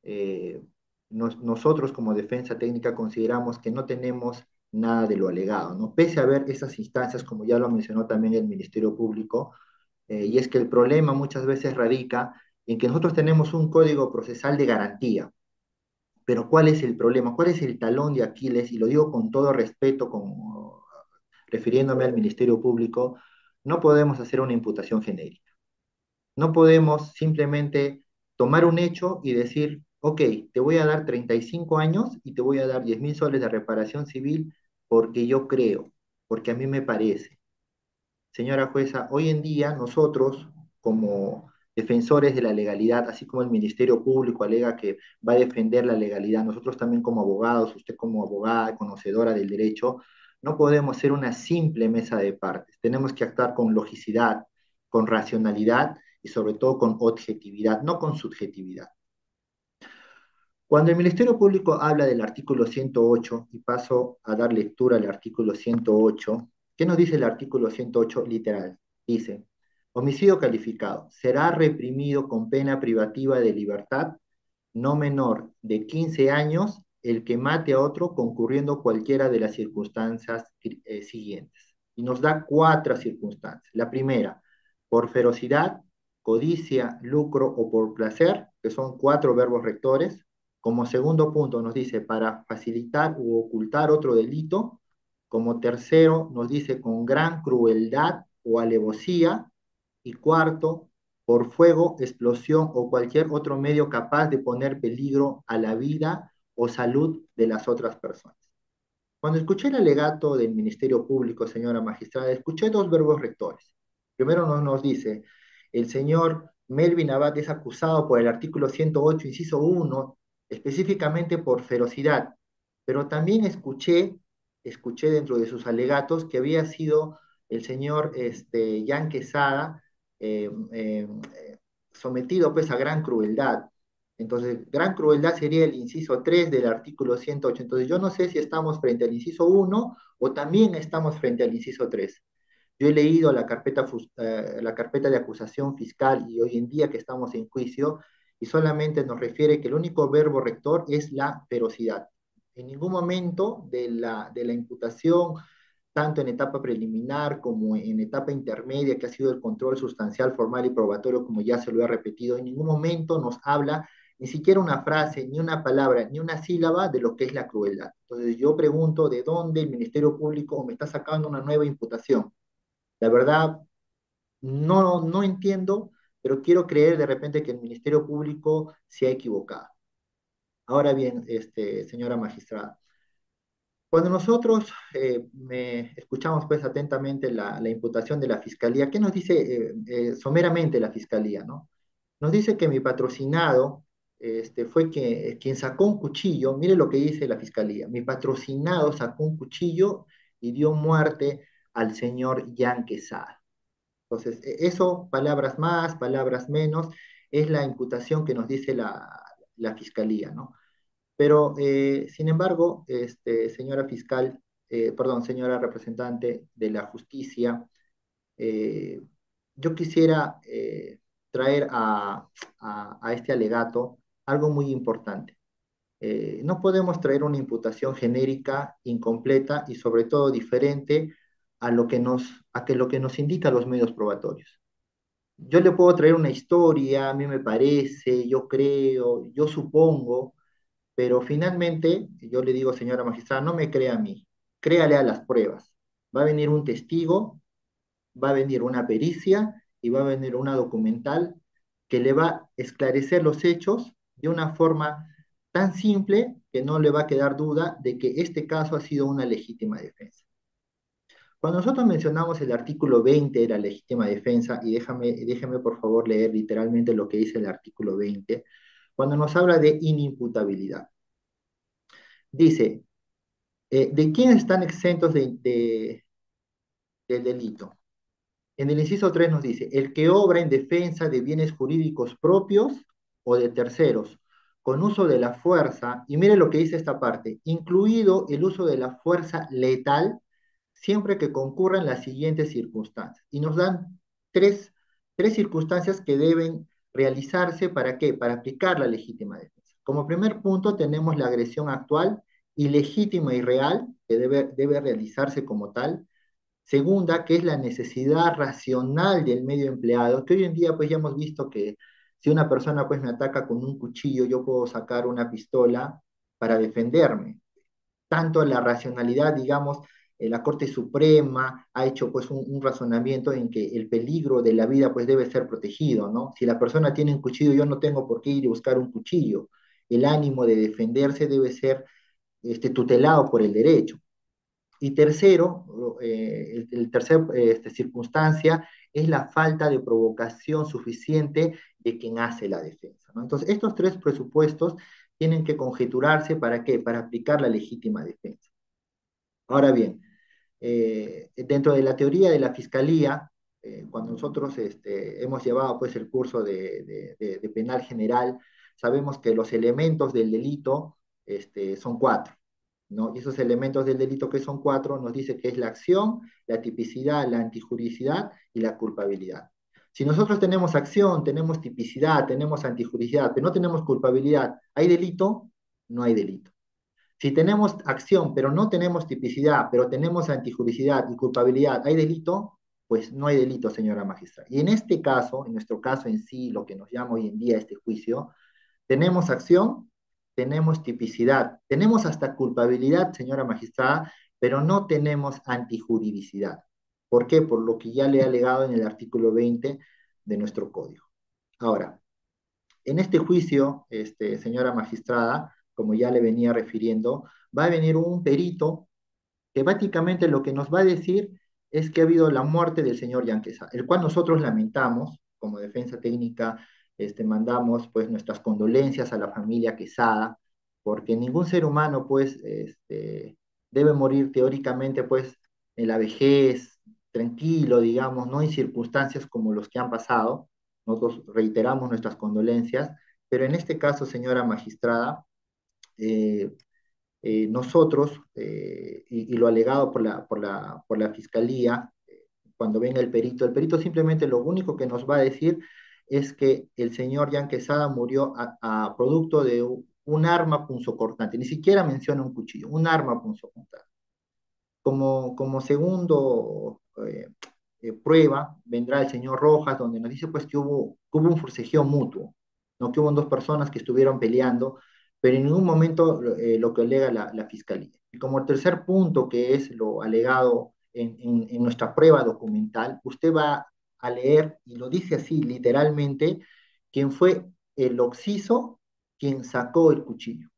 Eh, Nosotros como defensa técnica consideramos que no tenemos nada de lo alegado, ¿no? Pese a ver esas instancias, como ya lo mencionó también el Ministerio Público, y es que el problema muchas veces radica en que nosotros tenemos un código procesal de garantía, pero ¿cuál es el problema? ¿Cuál es el talón de Aquiles? Y lo digo con todo respeto, refiriéndome al Ministerio Público, no podemos hacer una imputación genérica. No podemos simplemente tomar un hecho y decir, ok, te voy a dar 35 años y te voy a dar 10.000 soles de reparación civil porque yo creo, porque a mí me parece. Señora jueza, hoy en día nosotros, como defensores de la legalidad, así como el Ministerio Público alega que va a defender la legalidad, nosotros también como abogados, usted como abogada, conocedora del derecho, no podemos ser una simple mesa de partes. Tenemos que actuar con logicidad, con racionalidad y sobre todo con objetividad, no con subjetividad. Cuando el Ministerio Público habla del artículo 108, y paso a dar lectura al artículo 108, ¿qué nos dice el artículo 108 literal? Dice, homicidio calificado será reprimido con pena privativa de libertad no menor de 15 años el que mate a otro concurriendo cualquiera de las circunstancias siguientes. Y nos da cuatro circunstancias. La primera, por ferocidad, codicia, lucro o por placer, que son cuatro verbos rectores. Como segundo punto nos dice para facilitar u ocultar otro delito. Como tercero nos dice con gran crueldad o alevosía. Y cuarto, por fuego, explosión o cualquier otro medio capaz de poner peligro a la vida o salud de las otras personas. Cuando escuché el alegato del Ministerio Público, señora magistrada, escuché dos verbos rectores. Primero nos dice, el señor Melvin Abad es acusado por el artículo 108, inciso 1, específicamente por ferocidad, pero también escuché dentro de sus alegatos que había sido el señor Jan Quesada eh, eh, sometido pues a gran crueldad. Entonces, gran crueldad sería el inciso 3 del artículo 108. Entonces, yo no sé si estamos frente al inciso 1 o también estamos frente al inciso 3. Yo he leído la carpeta de acusación fiscal y hoy en día que estamos en juicio y solamente nos refiere que el único verbo rector es la ferocidad. En ningún momento de la imputación, tanto en etapa preliminar como en etapa intermedia, que ha sido el control sustancial, formal y probatorio, como ya se lo he repetido, en ningún momento nos habla ni siquiera una frase, ni una palabra, ni una sílaba de lo que es la crueldad. Entonces yo pregunto de dónde el Ministerio Público me está sacando una nueva imputación. La verdad, no entiendo, pero quiero creer de repente que el Ministerio Público se ha equivocado. Ahora bien, señora magistrada, cuando nosotros escuchamos pues atentamente la imputación de la Fiscalía, ¿qué nos dice someramente la Fiscalía, no? Nos dice que mi patrocinado fue quien sacó un cuchillo, mire lo que dice la Fiscalía, mi patrocinado sacó un cuchillo y dio muerte al señor Jan Quesada. Entonces, eso, palabras más, palabras menos, es la imputación que nos dice la Fiscalía, ¿no? Pero, sin embargo, señora perdón, señora representante de la justicia, eh, yo quisiera traer a este alegato algo muy importante. No podemos traer una imputación genérica, incompleta y sobre todo diferente a lo que nos indica los medios probatorios. Yo le puedo traer una historia, a mí me parece, yo creo, yo supongo, pero finalmente yo le digo, señora magistrada, no me crea a mí, créale a las pruebas. Va a venir un testigo, va a venir una pericia y va a venir una documental que le va a esclarecer los hechos de una forma tan simple que no le va a quedar duda de que este caso ha sido una legítima defensa. Cuando nosotros mencionamos el artículo 20 de la legítima defensa, y déjame por favor leer literalmente lo que dice el artículo 20, cuando nos habla de inimputabilidad, dice, ¿de quiénes están exentos del delito? En el inciso 3 nos dice, el que obra en defensa de bienes jurídicos propios o de terceros, con uso de la fuerza, y mire lo que dice esta parte, incluido el uso de la fuerza letal, siempre que concurran las siguientes circunstancias. Y nos dan tres circunstancias que deben realizarse ¿para qué? Para aplicar la legítima defensa. Como primer punto tenemos la agresión actual, ilegítima y real, que debe realizarse como tal. Segunda, que es la necesidad racional del medio empleado, que hoy en día pues ya hemos visto que si una persona pues me ataca con un cuchillo, yo puedo sacar una pistola para defenderme. Tanto la racionalidad, digamos, la Corte Suprema ha hecho pues un razonamiento en que el peligro de la vida pues debe ser protegido, ¿no? Si la persona tiene un cuchillo, yo no tengo por qué ir y buscar un cuchillo. El ánimo de defenderse debe ser tutelado por el derecho. Y tercero, el tercer circunstancia es la falta de provocación suficiente de quien hace la defensa, ¿no? Entonces, estos tres presupuestos tienen que conjeturarse ¿para qué? Para aplicar la legítima defensa. Ahora bien, dentro de la teoría de la fiscalía, cuando nosotros hemos llevado pues el curso de penal general, sabemos que los elementos del delito son cuatro, ¿no? Y esos elementos del delito que son cuatro nos dice que es la acción, la tipicidad, la antijuricidad y la culpabilidad. Si nosotros tenemos acción, tenemos tipicidad, tenemos antijuricidad, pero no tenemos culpabilidad, ¿hay delito? No hay delito. Si tenemos acción, pero no tenemos tipicidad, pero tenemos antijuricidad y culpabilidad, ¿hay delito? Pues no hay delito, señora magistrada. Y en este caso, en nuestro caso en sí, lo que nos llama hoy en día este juicio, tenemos acción, tenemos tipicidad, tenemos hasta culpabilidad, señora magistrada, pero no tenemos antijuridicidad. ¿Por qué? Por lo que ya le he alegado en el artículo 20 de nuestro código. Ahora, en este juicio, señora magistrada, como ya le venía refiriendo, va a venir un perito que básicamente lo que nos va a decir es que ha habido la muerte del señor Yanquesa, el cual nosotros lamentamos, como defensa técnica, mandamos pues nuestras condolencias a la familia Quesada, porque ningún ser humano pues debe morir teóricamente pues en la vejez, tranquilo, digamos, no en circunstancias como los que han pasado. Nosotros reiteramos nuestras condolencias, pero en este caso, señora magistrada, eh, nosotros, y lo alegado por la Fiscalía, cuando venga el perito simplemente lo único que nos va a decir es que el señor Jan Quesada murió a producto de un arma punzocortante, ni siquiera menciona un cuchillo, un arma punzocortante. Como segundo prueba, vendrá el señor Rojas, donde nos dice pues que hubo un forcejeo mutuo, ¿no? Que hubo dos personas que estuvieron peleando, pero en ningún momento lo que alega la fiscalía. Y como tercer punto, que es lo alegado en nuestra prueba documental, usted va a leer, y lo dice así literalmente, quien fue el occiso quien sacó el cuchillo.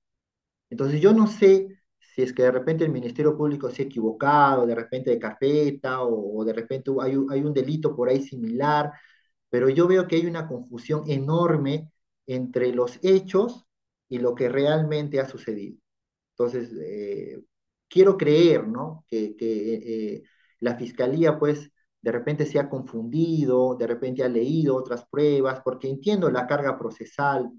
Entonces yo no sé si es que de repente el Ministerio Público se ha equivocado, de repente de carpeta, o de repente hay un delito por ahí similar, pero yo veo que hay una confusión enorme entre los hechos y lo que realmente ha sucedido. Entonces, quiero creer, ¿no? Que la fiscalía, pues, de repente se ha confundido, de repente ha leído otras pruebas, porque entiendo la carga procesal.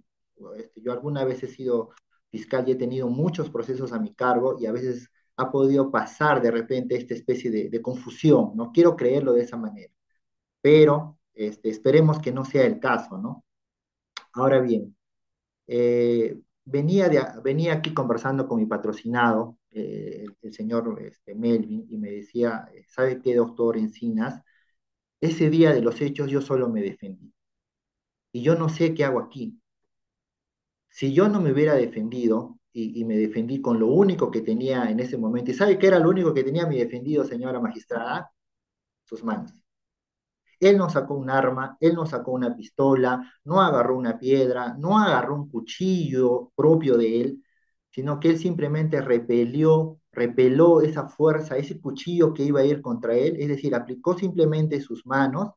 Yo alguna vez he sido fiscal y he tenido muchos procesos a mi cargo y a veces ha podido pasar de repente esta especie de confusión, ¿no? Quiero creerlo de esa manera, pero esperemos que no sea el caso, ¿no? Ahora bien, venía aquí conversando con mi patrocinado, el señor Melvin, y me decía, ¿sabe qué, doctor Encinas? Ese día de los hechos yo solo me defendí. Y yo no sé qué hago aquí. Si yo no me hubiera defendido y me defendí con lo único que tenía en ese momento, ¿y sabe qué era lo único que tenía mi defendido, señora magistrada? Sus manos. Él no sacó un arma, él no sacó una pistola, no agarró una piedra, no agarró un cuchillo propio de él, sino que él simplemente repeló esa fuerza, ese cuchillo que iba a ir contra él, es decir, aplicó simplemente sus manos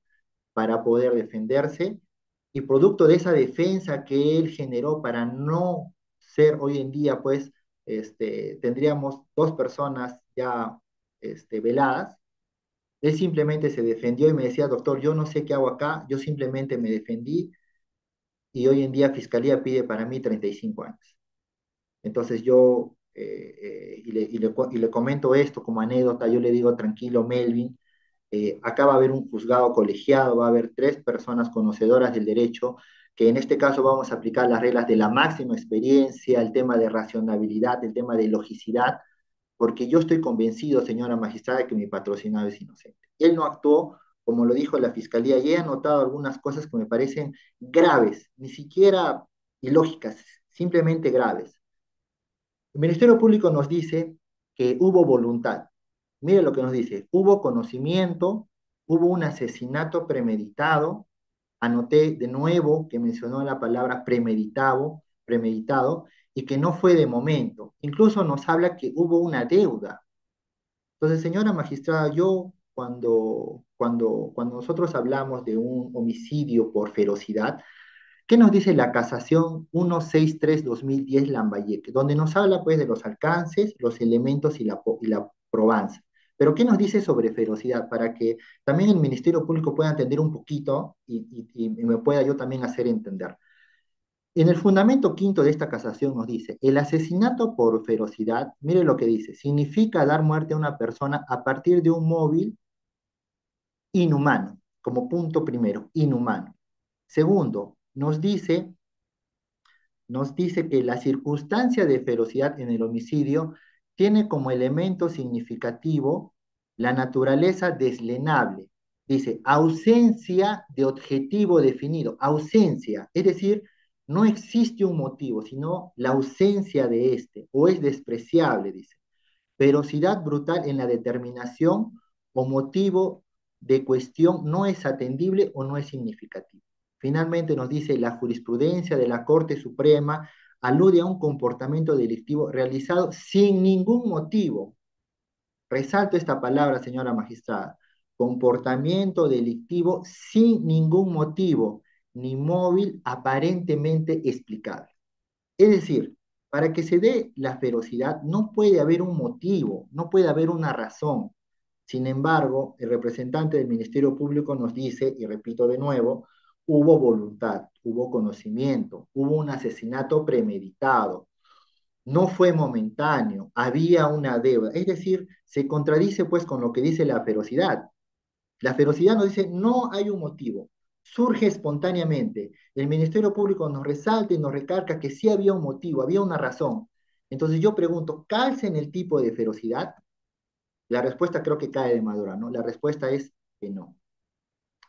para poder defenderse y producto de esa defensa que él generó para no ser hoy en día, pues, tendríamos dos personas ya veladas. Él simplemente se defendió y me decía, doctor, yo no sé qué hago acá, yo simplemente me defendí y hoy en día Fiscalía pide para mí 35 años. Entonces yo, y le comento esto como anécdota, yo le digo, tranquilo, Melvin, acá va a haber un juzgado colegiado, va a haber tres personas conocedoras del derecho, que en este caso vamos a aplicar las reglas de la máxima experiencia, el tema de racionalidad, el tema de logicidad, porque yo estoy convencido, señora magistrada, de que mi patrocinado es inocente. Él no actuó como lo dijo la fiscalía y he anotado algunas cosas que me parecen graves, ni siquiera ilógicas, simplemente graves. El Ministerio Público nos dice que hubo voluntad. Mire lo que nos dice, hubo conocimiento, hubo un asesinato premeditado, anoté de nuevo que mencionó la palabra premeditado, y que no fue de momento. Incluso nos habla que hubo una deuda. Entonces, señora magistrada, yo cuando nosotros hablamos de un homicidio por ferocidad, ¿qué nos dice la casación 163-2010 Lambayeque? Donde nos habla pues de los alcances, los elementos y la probanza. Pero ¿qué nos dice sobre ferocidad? Para que también el Ministerio Público pueda entender un poquito y me pueda yo también hacer entender. En el fundamento quinto de esta casación nos dice, el asesinato por ferocidad, mire lo que dice, significa dar muerte a una persona a partir de un móvil inhumano, como punto primero, inhumano. Segundo, nos dice que la circunstancia de ferocidad en el homicidio tiene como elemento significativo la naturaleza deslenable. Dice, ausencia de objetivo definido, ausencia, es decir, no existe un motivo, sino la ausencia de este, o es despreciable, dice. Ferocidad brutal en la determinación o motivo de cuestión no es atendible o no es significativo. Finalmente nos dice la jurisprudencia de la Corte Suprema alude a un comportamiento delictivo realizado sin ningún motivo. Resalto esta palabra, señora magistrada. Comportamiento delictivo sin ningún motivo, ni móvil aparentemente explicable. Es decir, para que se dé la ferocidad no puede haber un motivo, no puede haber una razón. Sin embargo, el representante del Ministerio Público nos dice, y repito de nuevo, hubo voluntad, hubo conocimiento, hubo un asesinato premeditado, no fue momentáneo, había una deuda. Es decir, se contradice pues con lo que dice la ferocidad. La ferocidad nos dice, no hay un motivo, surge espontáneamente. El Ministerio Público nos resalta y nos recarga que sí había un motivo, había una razón. Entonces yo pregunto, ¿calza en el tipo de ferocidad? La respuesta creo que cae de madura, ¿no? La respuesta es que no.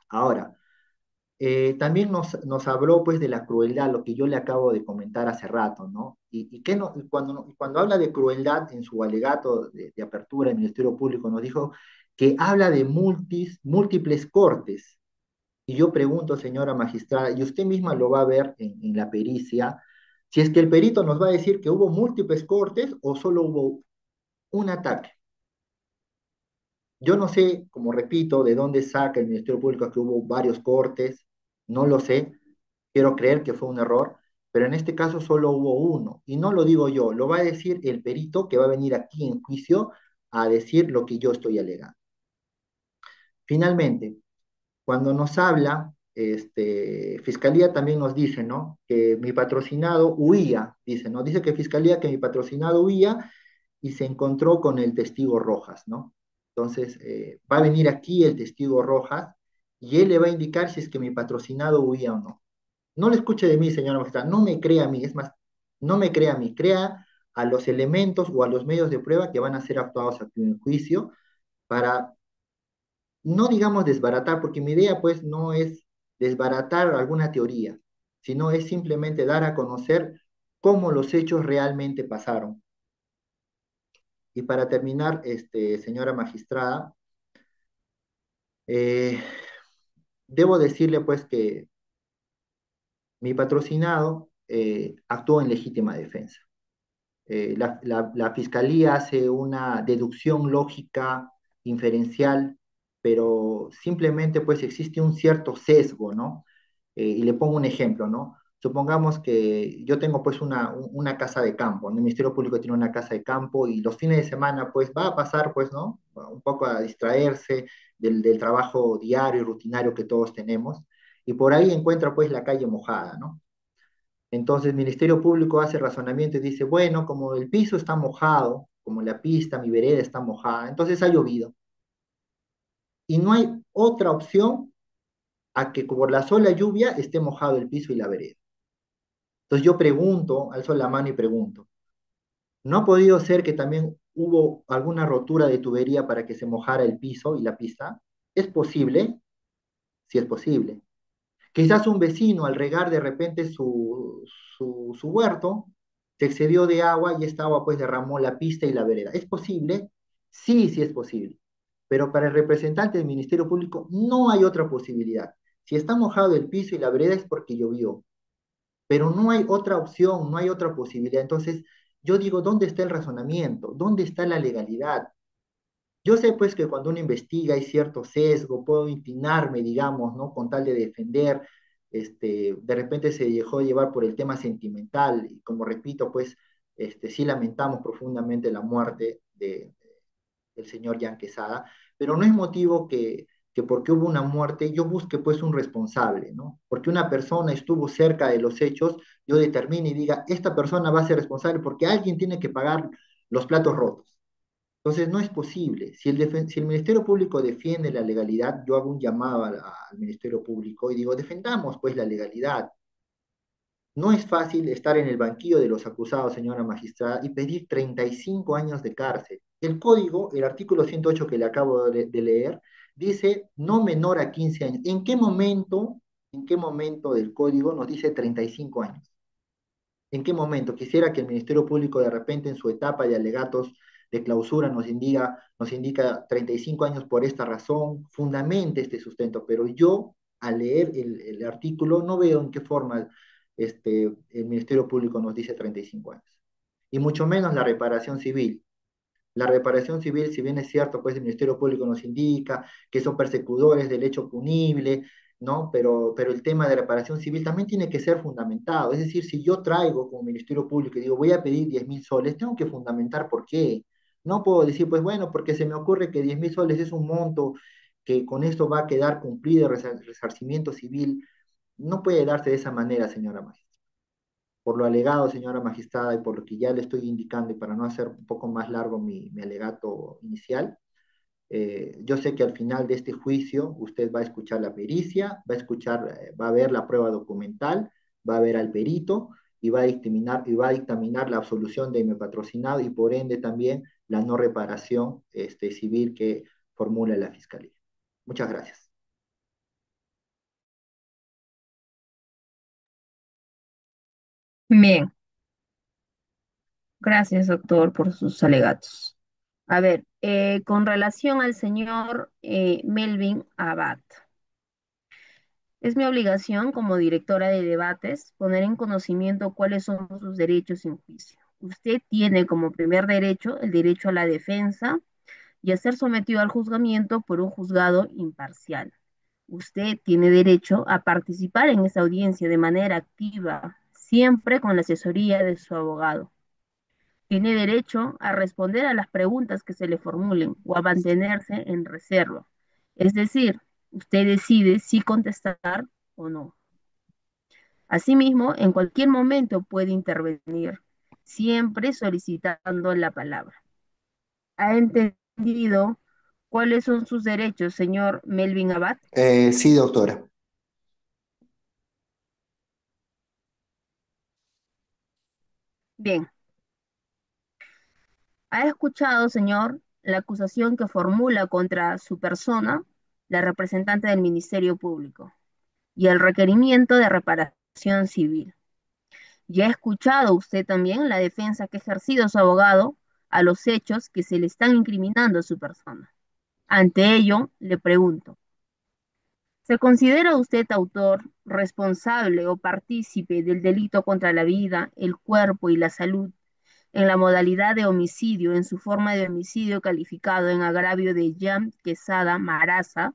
Ahora, también nos habló pues de la crueldad, lo que yo le acabo de comentar hace rato, ¿no? Cuando habla de crueldad en su alegato de apertura, el Ministerio Público nos dijo que habla de múltiples cortes. Y yo pregunto, señora magistrada, y usted misma lo va a ver en la pericia, si es que el perito nos va a decir que hubo múltiples cortes o solo hubo un ataque. Yo no sé, como repito, de dónde saca el Ministerio Público que hubo varios cortes, no lo sé, quiero creer que fue un error, pero en este caso solo hubo uno, y no lo digo yo, lo va a decir el perito que va a venir aquí en juicio a decir lo que yo estoy alegando. Finalmente, cuando nos habla, Fiscalía también nos dice, ¿no? Que mi patrocinado huía, dice, ¿no? Dice que Fiscalía que mi patrocinado huía y se encontró con el testigo Rojas, ¿no? Entonces, va a venir aquí el testigo Rojas y él le va a indicar si es que mi patrocinado huía o no. No le escuche de mí, señora magistrada, no me crea a mí, es más, no me crea a mí, crea a los elementos o a los medios de prueba que van a ser actuados aquí en el juicio para, no digamos desbaratar, porque mi idea pues no es desbaratar alguna teoría, sino es simplemente dar a conocer cómo los hechos realmente pasaron. Y para terminar, señora magistrada, eh, debo decirle pues que mi patrocinado actuó en legítima defensa. La fiscalía hace una deducción lógica, inferencial, pero simplemente pues existe un cierto sesgo, ¿no? Y le pongo un ejemplo, ¿no? Supongamos que yo tengo pues una casa de campo, ¿no? El Ministerio Público tiene una casa de campo y los fines de semana pues va a pasar pues, ¿no? Un poco a distraerse del trabajo diario y rutinario que todos tenemos y por ahí encuentra pues la calle mojada, ¿no? Entonces el Ministerio Público hace razonamiento y dice, bueno, como el piso está mojado, como la pista, mi vereda está mojada, entonces ha llovido. Y no hay otra opción a que por la sola lluvia esté mojado el piso y la vereda. Entonces yo pregunto, alzo la mano y pregunto, ¿no ha podido ser que también hubo alguna rotura de tubería para que se mojara el piso y la pista? ¿Es posible? Sí es posible. Quizás un vecino al regar de repente su huerto se excedió de agua y esta agua pues derramó la pista y la vereda. ¿Es posible? Sí, sí es posible. Pero para el representante del Ministerio Público no hay otra posibilidad. Si está mojado el piso y la vereda es porque llovió, pero no hay otra opción, no hay otra posibilidad. Entonces, yo digo, ¿dónde está el razonamiento? ¿Dónde está la legalidad? Yo sé pues que cuando uno investiga hay cierto sesgo, puedo inclinarme, digamos, ¿no? Con tal de defender, de repente se dejó llevar por el tema sentimental y como repito, pues, sí lamentamos profundamente la muerte del señor Jan Quesada, pero no es motivo que porque hubo una muerte yo busque pues un responsable, ¿no? Porque una persona estuvo cerca de los hechos, yo determine y diga, esta persona va a ser responsable porque alguien tiene que pagar los platos rotos. Entonces, no es posible. Si el Ministerio Público defiende la legalidad, yo hago un llamado al Ministerio Público y digo, defendamos pues la legalidad. No es fácil estar en el banquillo de los acusados, señora magistrada, y pedir 35 años de cárcel. El código, el artículo 108 que le acabo de leer, dice no menor a 15 años. En qué momento del código nos dice 35 años? ¿En qué momento? Quisiera que el Ministerio Público de repente en su etapa de alegatos de clausura nos indica 35 años por esta razón, fundamente este sustento, pero yo al leer el artículo no veo en qué forma el Ministerio Público nos dice 35 años. Y mucho menos la reparación civil. La reparación civil, si bien es cierto, pues el Ministerio Público nos indica que son persecutores del hecho punible, ¿no? Pero el tema de reparación civil también tiene que ser fundamentado. Es decir, si yo traigo como Ministerio Público y digo, voy a pedir 10.000 soles, tengo que fundamentar por qué. No puedo decir, pues bueno, porque se me ocurre que 10.000 soles es un monto que con esto va a quedar cumplido el resarcimiento civil. No puede darse de esa manera, señora magistrada. Por lo alegado, señora magistrada, y por lo que ya le estoy indicando, y para no hacer un poco más largo mi alegato inicial, yo sé que al final de este juicio usted va a escuchar la pericia, va a ver la prueba documental, va a ver al perito y va a dictaminar la absolución de mi patrocinado y por ende también la no reparación civil que formula la Fiscalía. Muchas gracias. Bien, gracias, doctor, por sus alegatos. A ver, con relación al señor Melvin Abad, es mi obligación como directora de debates poner en conocimiento cuáles son sus derechos en juicio. Usted tiene como primer derecho el derecho a la defensa y a ser sometido al juzgamiento por un juzgado imparcial. Usted tiene derecho a participar en esa audiencia de manera activa, siempre con la asesoría de su abogado. Tiene derecho a responder a las preguntas que se le formulen o a mantenerse en reserva. Es decir, usted decide si contestar o no. Asimismo, en cualquier momento puede intervenir, siempre solicitando la palabra. ¿Ha entendido ¿Cuáles son sus derechos, señor Melvin Abad? Sí, doctora. Bien, ¿ha escuchado, señor, la acusación que formula contra su persona la representante del Ministerio Público y el requerimiento de reparación civil? ¿Ya ha escuchado usted también la defensa que ha ejercido su abogado a los hechos que se le están incriminando a su persona? Ante ello, le pregunto, ¿se considera usted autor, responsable o partícipe del delito contra la vida, el cuerpo y la salud en la modalidad de homicidio, en su forma de homicidio calificado en agravio de Jan Quesada Maraza,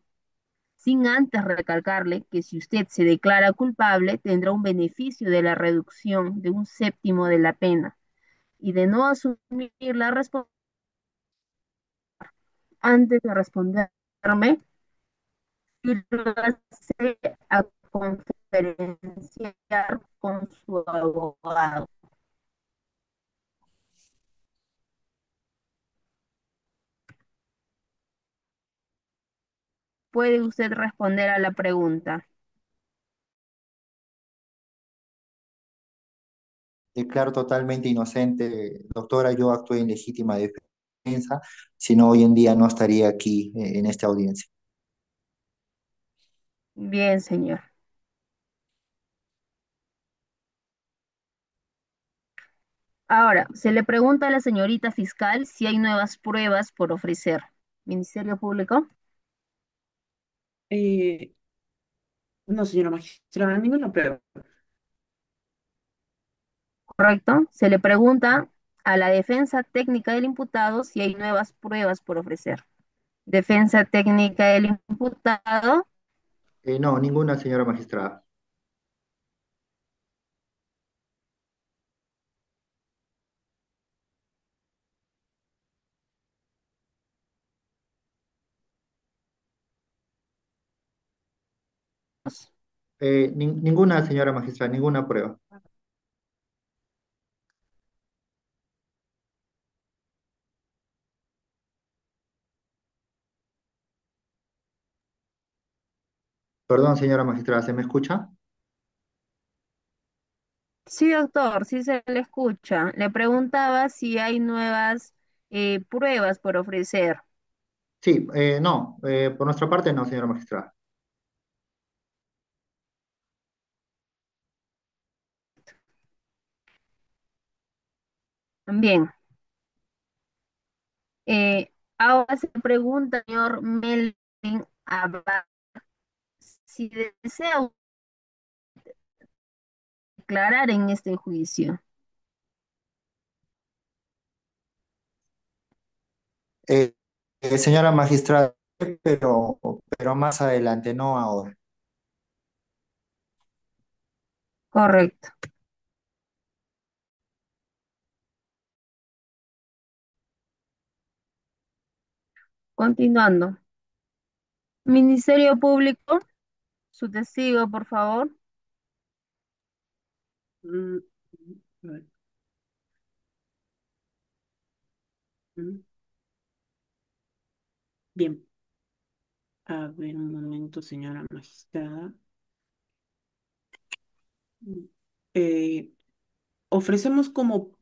sin antes recalcarle que si usted se declara culpable, tendrá un beneficio de la reducción de un séptimo de la pena y de no asumir la responsabilidad antes de responderme, sírvase a conferenciar con su abogado. ¿Puede usted responder a la pregunta? Declaro totalmente inocente, doctora. Yo actué en legítima defensa, si no hoy en día no estaría aquí en esta audiencia. Bien, señor. Ahora, se le pregunta a la señorita fiscal si hay nuevas pruebas por ofrecer. Ministerio Público, Eh, no, señora magistrada, ninguna prueba. correcto. Se le pregunta a la defensa técnica del imputado si hay nuevas pruebas por ofrecer. Defensa técnica del imputado, No, ninguna, señora magistrada. Ninguna, señora magistrada, ninguna prueba. Perdón, señora magistrada, ¿se me escucha? sí, doctor, sí se le escucha. Le preguntaba si hay nuevas pruebas por ofrecer. Sí, no, por nuestra parte no, señora magistrada. Bien. Ahora se pregunta, señor Melvin Abad, si desea declarar en este juicio. Eh, Señora magistrada, pero más adelante, no ahora. Correcto. Continuando. Ministerio Público, su testigo, por favor. Mm, a ver, mm, bien, a ver un momento, señora magistrada. Mm, eh, Ofrecemos como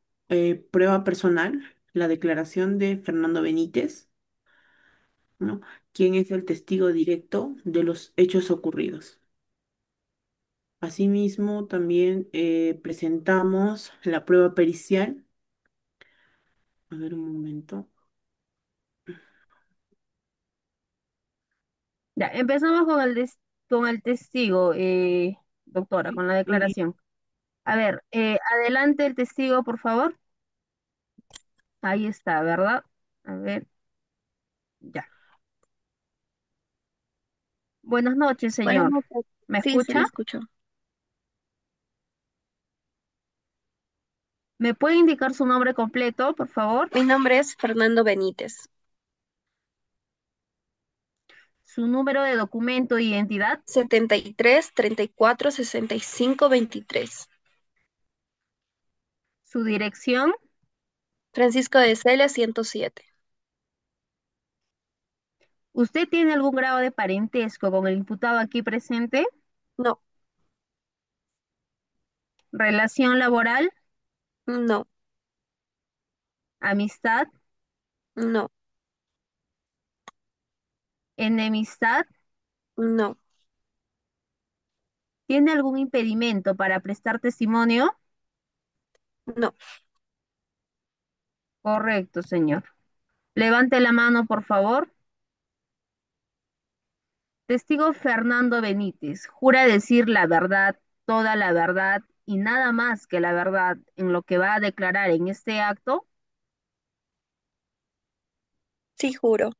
prueba personal la declaración de Fernando Benítez, ¿no? Quien es el testigo directo de los hechos ocurridos. Asimismo, también presentamos la prueba pericial. A ver un momento. Ya, empezamos con con el testigo, doctora, Sí, con la declaración. A ver, adelante el testigo, por favor. Ahí está, ¿verdad? A ver, ya. Buenas noches, Buenas señor. noches. ¿Me Sí, se le escucha? escuchó. ¿Me puede indicar su nombre completo, por favor? Mi nombre es Fernando Benítez. Su número de documento de identidad, 73 34 65 23. su dirección, Francisco de Sales 107. ¿Usted tiene algún grado de parentesco con el imputado aquí presente? No, ¿Relación laboral? no, ¿Amistad? no, ¿Enemistad? no, ¿Tiene algún impedimento para prestar testimonio? no. Correcto, señor. Levante la mano, por favor. Testigo Fernando Benítez, jura decir la verdad, toda la verdad y nada más que la verdad en lo que va a declarar en este acto. Sí, juro.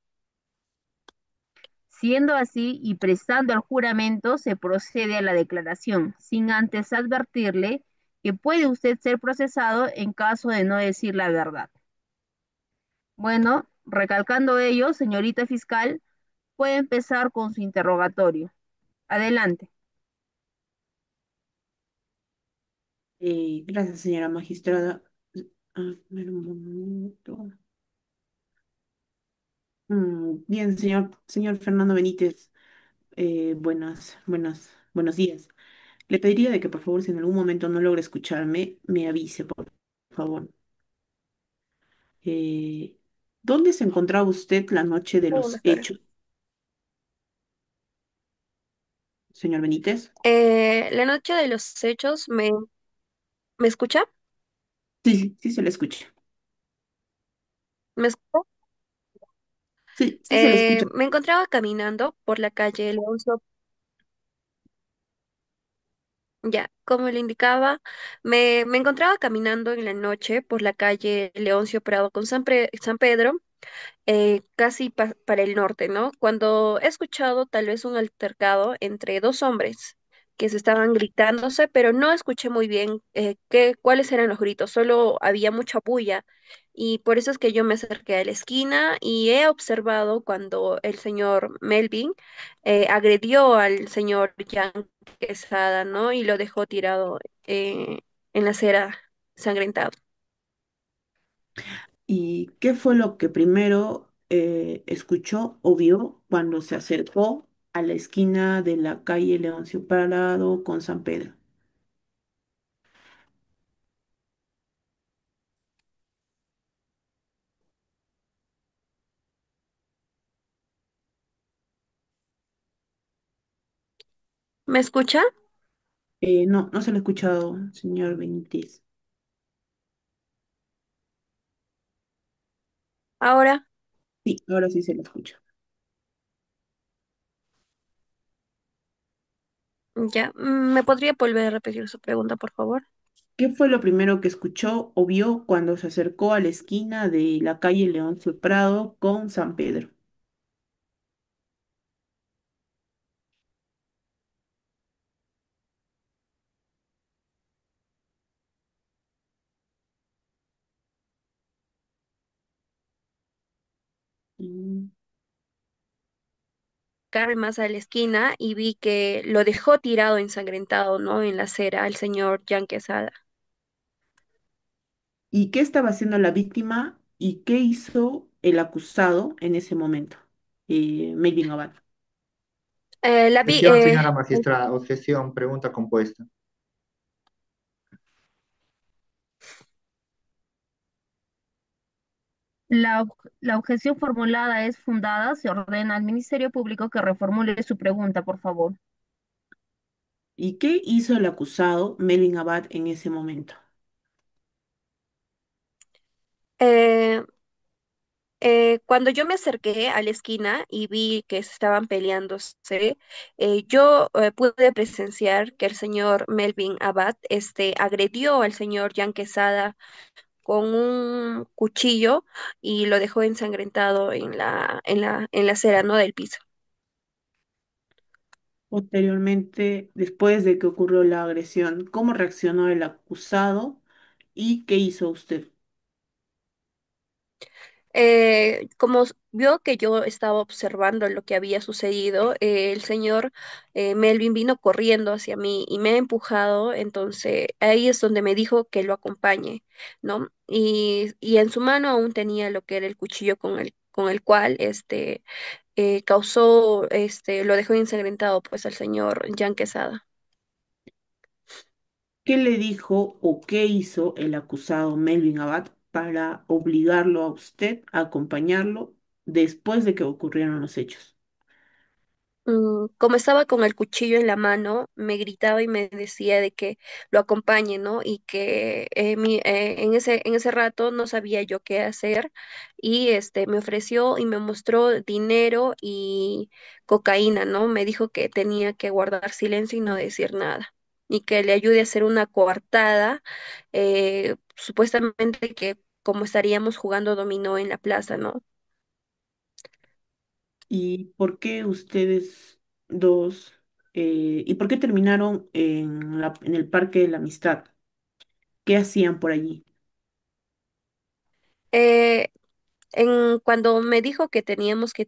Siendo así y prestando el juramento, se procede a la declaración, sin antes advertirle que puede usted ser procesado en caso de no decir la verdad. Bueno, recalcando ello, señorita fiscal, puede empezar con su interrogatorio. Adelante. Gracias, señora magistrada. A ver, un momento. Bien, señor Fernando Benítez, buenos días. Le pediría de que por favor, si en algún momento no logra escucharme, me avise, por favor. Eh, ¿Dónde se encontraba usted la noche de los Buenas tardes. hechos, señor Benítez? La noche de los hechos, ¿me escucha? Sí, sí, sí se le escucha. ¿Me escucha? Sí, sí se le escucha. Me encontraba caminando por la calle Leoncio. Ya, como le indicaba, me encontraba caminando en la noche por la calle Leoncio Prado con San Pedro, casi para el norte, ¿no? Cuando he escuchado tal vez un altercado entre dos hombres que se estaban gritándose, pero no escuché muy bien cuáles eran los gritos, solo había mucha bulla y por eso es que yo me acerqué a la esquina y he observado cuando el señor Melvin agredió al señor Jan Quesada, ¿no? Y lo dejó tirado en la acera sangrentado. ¿Y qué fue lo que primero escuchó o vio cuando se acercó a la esquina de la calle Leoncio Prado con San Pedro? ¿Me escucha? No, no se lo he escuchado, señor Benítez. Ahora. Sí, ahora sí se lo escucha. Ya, ¿me podría volver a repetir su pregunta, por favor? ¿Qué fue lo primero que escuchó o vio cuando se acercó a la esquina de la calle Leoncio Prado con San Pedro? Mm, Carré más a la esquina y vi que lo dejó tirado ensangrentado, ¿no? En la acera al señor Jan Quesada. ¿Y qué estaba haciendo la víctima y qué hizo el acusado en ese momento? Melvin Abad. La vi, Objeción, señora magistrada, objeción, pregunta compuesta. La objeción formulada es fundada. Se ordena al Ministerio Público que reformule su pregunta, por favor. ¿Y qué hizo el acusado Melvin Abad en ese momento? eh, cuando yo me acerqué a la esquina y vi que se estaban peleándose, yo pude presenciar que el señor Melvin Abad agredió al señor Jan Quesada con un cuchillo y lo dejó ensangrentado en la acera, ¿no? Del piso. Posteriormente, después de que ocurrió la agresión, ¿cómo reaccionó el acusado y qué hizo usted? Como vio que yo estaba observando lo que había sucedido, el señor Melvin vino corriendo hacia mí y me ha empujado, entonces ahí es donde me dijo que lo acompañe, ¿no? Y en su mano aún tenía lo que era el cuchillo con el cual causó, lo dejó ensangrentado pues al señor Jan Quesada. ¿Qué le dijo o qué hizo el acusado Melvin Abad para obligarlo a usted a acompañarlo después de que ocurrieron los hechos? Como estaba con el cuchillo en la mano, me gritaba y me decía de que lo acompañe, ¿no? Y que en ese rato no sabía yo qué hacer y me ofreció y me mostró dinero y cocaína, ¿no? Me dijo que tenía que guardar silencio y no decir nada y que le ayude a hacer una coartada, supuestamente que como estaríamos jugando dominó en la plaza, ¿no? ¿Y por qué ustedes dos, y por qué terminaron en el Parque de la Amistad? ¿Qué hacían por allí? Eh, cuando me dijo que teníamos que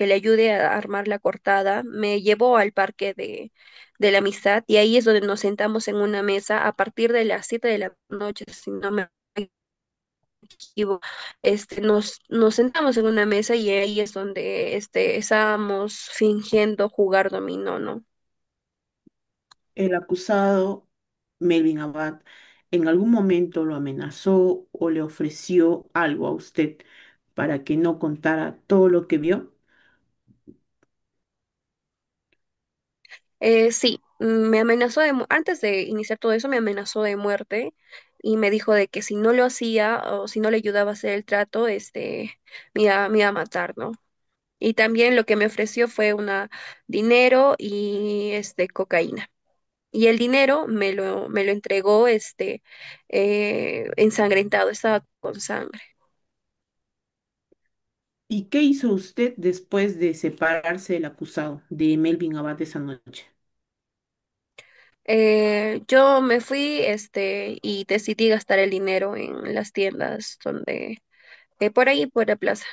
le ayude a armar la cortada, me llevó al parque de la amistad y ahí es donde nos sentamos en una mesa a partir de las 7 de la noche, si no me equivoco. Nos sentamos en una mesa y ahí es donde estábamos fingiendo jugar dominó, ¿no? ¿El acusado Melvin Abad en algún momento lo amenazó o le ofreció algo a usted para que no contara todo lo que vio? Sí, me amenazó antes de iniciar todo eso, me amenazó de muerte y me dijo de que si no lo hacía o si no le ayudaba a hacer el trato, me iba a matar, ¿no? Y también lo que me ofreció fue dinero y cocaína. Y el dinero me lo entregó ensangrentado, estaba con sangre. ¿Y qué hizo usted después de separarse del acusado de Melvin Abad esa noche? Yo me fui y decidí gastar el dinero en las tiendas por ahí, por la plaza.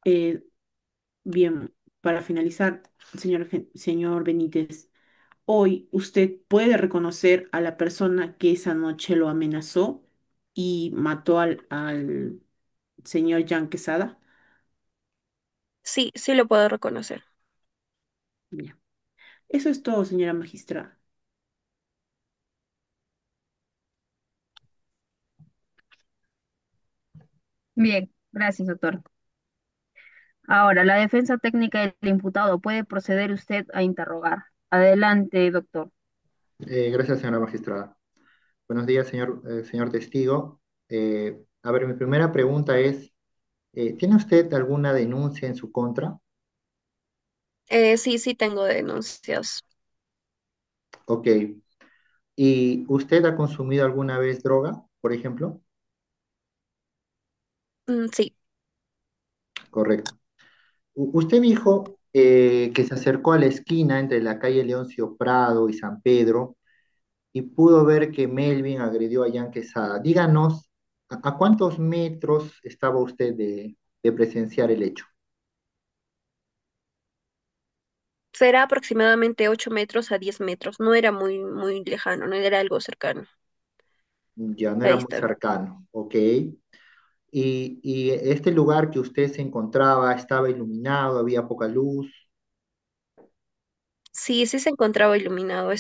Eh, Bien, para finalizar, señor Benítez, hoy usted puede reconocer a la persona que esa noche lo amenazó y mató al señor Jan Quesada. Sí, sí lo puedo reconocer. Bien. Eso es todo, señora magistrada. Bien, gracias, doctor. Ahora, la defensa técnica del imputado puede proceder usted a interrogar. Adelante, doctor. Gracias, señora magistrada. Buenos días, señor testigo. A ver, mi primera pregunta es, ¿tiene usted alguna denuncia en su contra? Sí, sí tengo denuncias. Ok. ¿Y usted ha consumido alguna vez droga, por ejemplo? Sí, Correcto. Usted dijo que se acercó a la esquina entre la calle Leoncio Prado y San Pedro y pudo ver que Melvin agredió a Jan Quesada. Díganos, ¿a cuántos metros estaba usted de presenciar el hecho? será aproximadamente 8 metros a 10 metros. No era muy, muy lejano, no era algo cercano. Ya no La era muy distancia. cercano, ¿ok? Y este lugar que usted se encontraba estaba iluminado, había poca luz. Sí, sí se encontraba iluminado.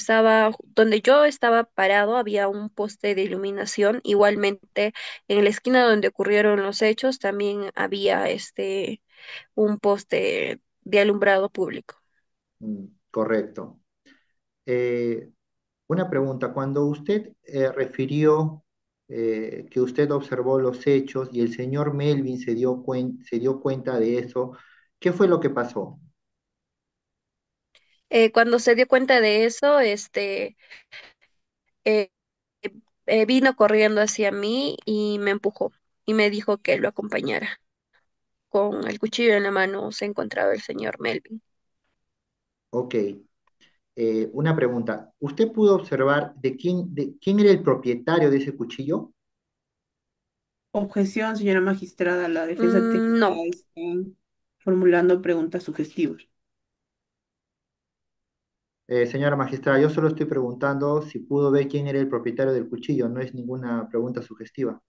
Donde yo estaba parado, había un poste de iluminación. Igualmente, en la esquina donde ocurrieron los hechos, también había un poste de alumbrado público. Correcto. Eh, una pregunta, cuando usted refirió que usted observó los hechos y el señor Melvin se dio cuenta de eso, ¿qué fue lo que pasó? Cuando se dio cuenta de eso, eh, vino corriendo hacia mí y me empujó y me dijo que lo acompañara. Con el cuchillo en la mano se encontraba el señor Melvin. Ok, una pregunta, ¿usted pudo observar de quién era el propietario de ese cuchillo? Objeción, señora magistrada, la defensa técnica No, está formulando preguntas sugestivas. Señora magistrada, yo solo estoy preguntando si pudo ver quién era el propietario del cuchillo, no es ninguna pregunta sugestiva.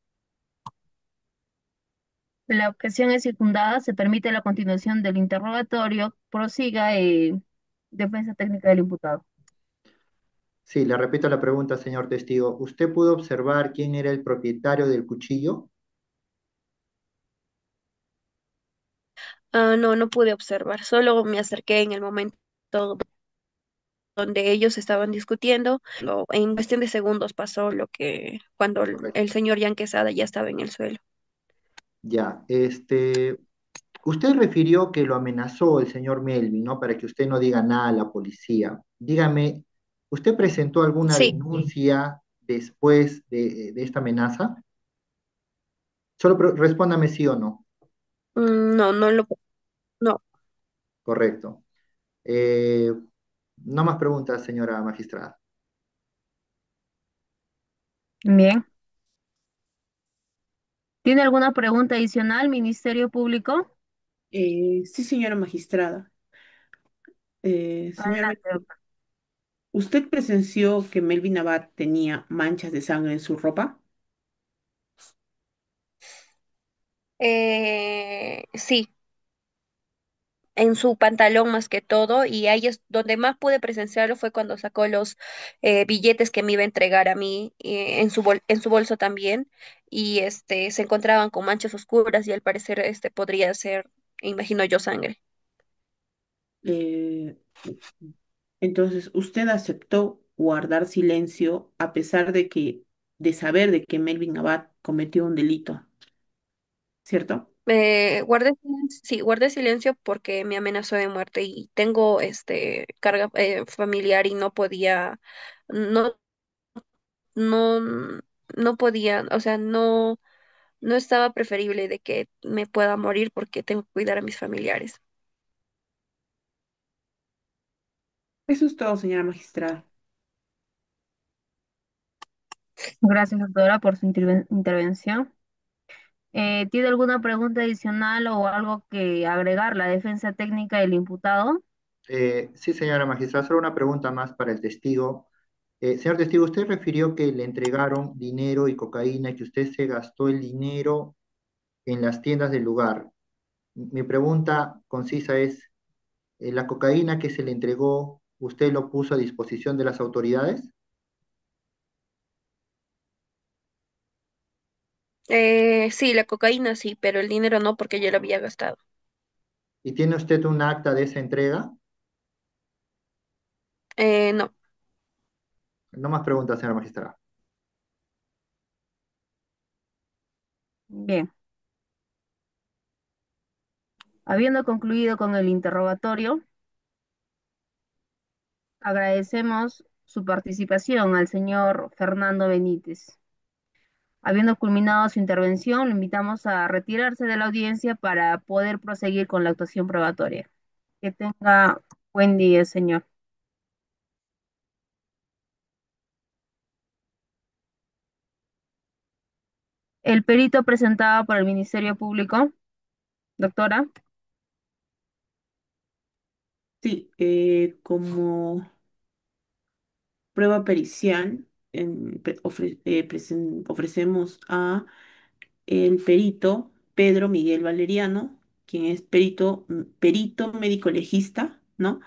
La objeción es infundada, se permite la continuación del interrogatorio. Prosiga, defensa técnica del imputado. Sí, le repito la pregunta, señor testigo. ¿Usted pudo observar quién era el propietario del cuchillo? No, no pude observar, solo me acerqué en el momento donde ellos estaban discutiendo. En cuestión de segundos pasó lo que cuando el Correcto. señor Jan Quesada ya estaba en el suelo. Ya, usted refirió que lo amenazó el señor Melvin, ¿no? Para que usted no diga nada a la policía. Dígame, ¿usted presentó alguna Sí, denuncia después de esta amenaza? Solo respóndame sí o no. no, no. Correcto. Eh, no más preguntas, señora magistrada. Bien. ¿Tiene alguna pregunta adicional, Ministerio Público? Sí, señora magistrada. Señora, Adelante, doctor. ¿usted presenció que Melvin Abad tenía manchas de sangre en su ropa? Sí, en su pantalón más que todo, y ahí es donde más pude presenciarlo fue cuando sacó los billetes que me iba a entregar a mí en su bolso también, y se encontraban con manchas oscuras y al parecer podría ser, imagino yo, sangre. Eh, entonces, usted aceptó guardar silencio a pesar de saber de que Melvin Abad cometió un delito, ¿cierto? Guardé silencio porque me amenazó de muerte y tengo carga familiar y no, no, no podía, o sea, no estaba preferible de que me pueda morir porque tengo que cuidar a mis familiares. Eso es todo, señora magistrada. Gracias, doctora, por su intervención. ¿Tiene alguna pregunta adicional o algo que agregar la defensa técnica del imputado? Sí, señora magistrada, solo una pregunta más para el testigo. Señor testigo, usted refirió que le entregaron dinero y cocaína y que usted se gastó el dinero en las tiendas del lugar. Mi pregunta concisa es, ¿la cocaína que se le entregó, usted lo puso a disposición de las autoridades? Sí, la cocaína sí, pero el dinero no porque yo lo había gastado. ¿Y tiene usted un acta de esa entrega? No. No más preguntas, señora magistrada. Bien. Habiendo concluido con el interrogatorio, agradecemos su participación al señor Fernando Benítez. Habiendo culminado su intervención, lo invitamos a retirarse de la audiencia para poder proseguir con la actuación probatoria. Que tenga buen día, señor. El perito presentado por el Ministerio Público, doctora. Sí, como prueba pericial, ofrecemos a el perito Pedro Miguel Valeriano, quien es perito médico legista, ¿no?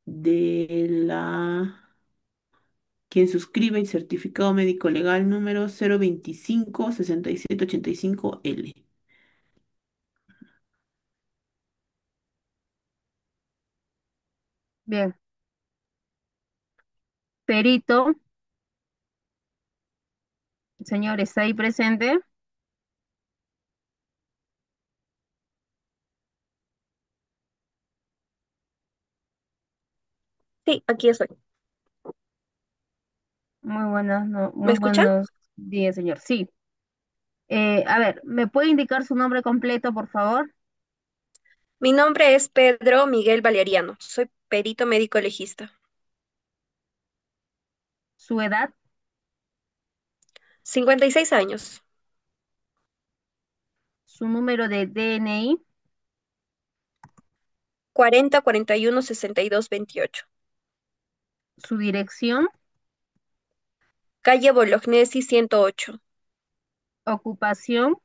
De quien suscribe el certificado médico legal número 025-6785L. Bien. Perito, señor, ¿está ahí presente? Sí, aquí estoy. Muy ¿Me escuchan? buenos días, señor. Sí. A ver, ¿me puede indicar su nombre completo, por favor? Mi nombre es Pedro Miguel Valeriano. Soy perito médico legista. Su edad, 56 años. su número de DNI, 40 41 62 28. su dirección, Calle Bolognesi 108. ocupación,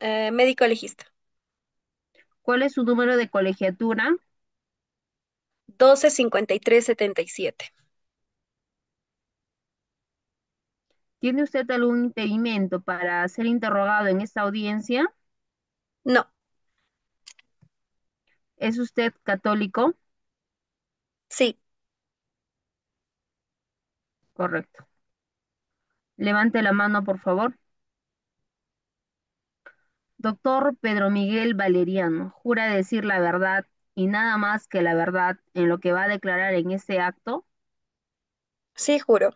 Médico legista. ¿Cuál es su número de colegiatura? 125377. ¿Tiene usted algún impedimento para ser interrogado en esta audiencia? No, ¿Es usted católico? sí. Correcto. Levante la mano, por favor. Doctor Pedro Miguel Valeriano, ¿jura decir la verdad y nada más que la verdad en lo que va a declarar en este acto? Sí, juro.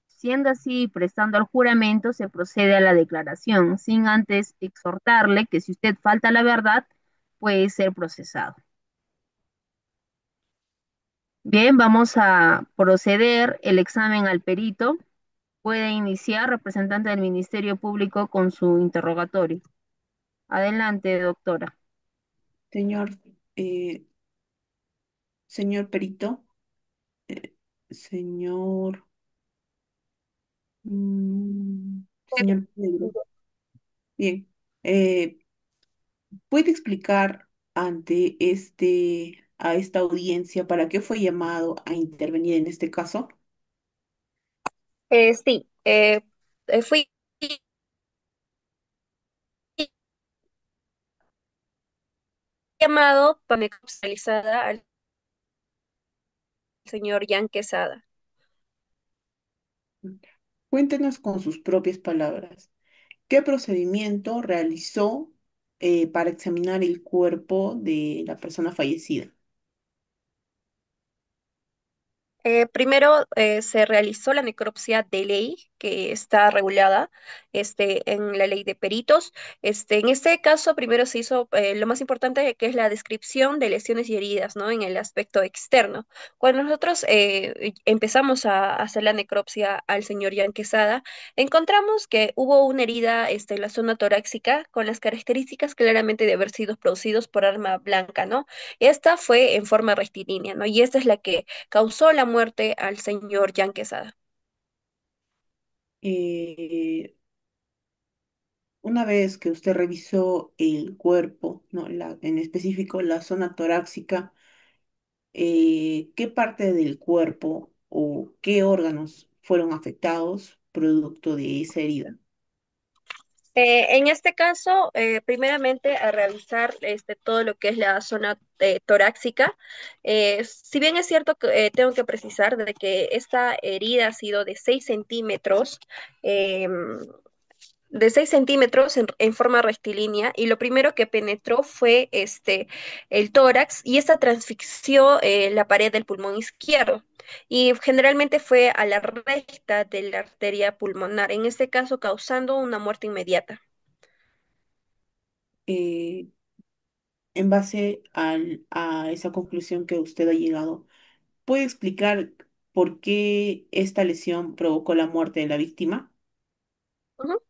Siendo así, prestando el juramento, se procede a la declaración, sin antes exhortarle que si usted falta a la verdad, puede ser procesado. Bien, vamos a proceder el examen al perito. Puede iniciar, representante del Ministerio Público, con su interrogatorio. Adelante, doctora. Señor, eh, señor perito, eh, señor, señor Pedro. Bien, eh, ¿puede explicar ante a esta audiencia para qué fue llamado a intervenir en este caso? Sí, fui llamado para especializada al señor Jan Quesada. Cuéntenos con sus propias palabras. ¿Qué procedimiento realizó para examinar el cuerpo de la persona fallecida? Primero se realizó la necropsia de ley que está regulada en la ley de peritos. En este caso, primero se hizo lo más importante que es la descripción de lesiones y heridas, ¿no? En el aspecto externo. Cuando nosotros empezamos a hacer la necropsia al señor Jan Quesada, encontramos que hubo una herida en la zona torácica con las características claramente de haber sido producidos por arma blanca, ¿no? Esta fue en forma rectilínea, ¿no? Y esta es la que causó la muerte al señor Jan Quesada. Eh, una vez que usted revisó el cuerpo, ¿no? En específico la zona torácica, ¿qué parte del cuerpo o qué órganos fueron afectados producto de esa herida? En este caso, primeramente a revisar todo lo que es la zona torácica. Si bien es cierto que tengo que precisar de que esta herida ha sido de 6 centímetros, em, en forma rectilínea, y lo primero que penetró fue el tórax, y esta transfixió la pared del pulmón izquierdo, y generalmente fue a la recta de la arteria pulmonar, en este caso causando una muerte inmediata. Eh, en base a esa conclusión que usted ha llegado, ¿puede explicar por qué esta lesión provocó la muerte de la víctima? Ujú.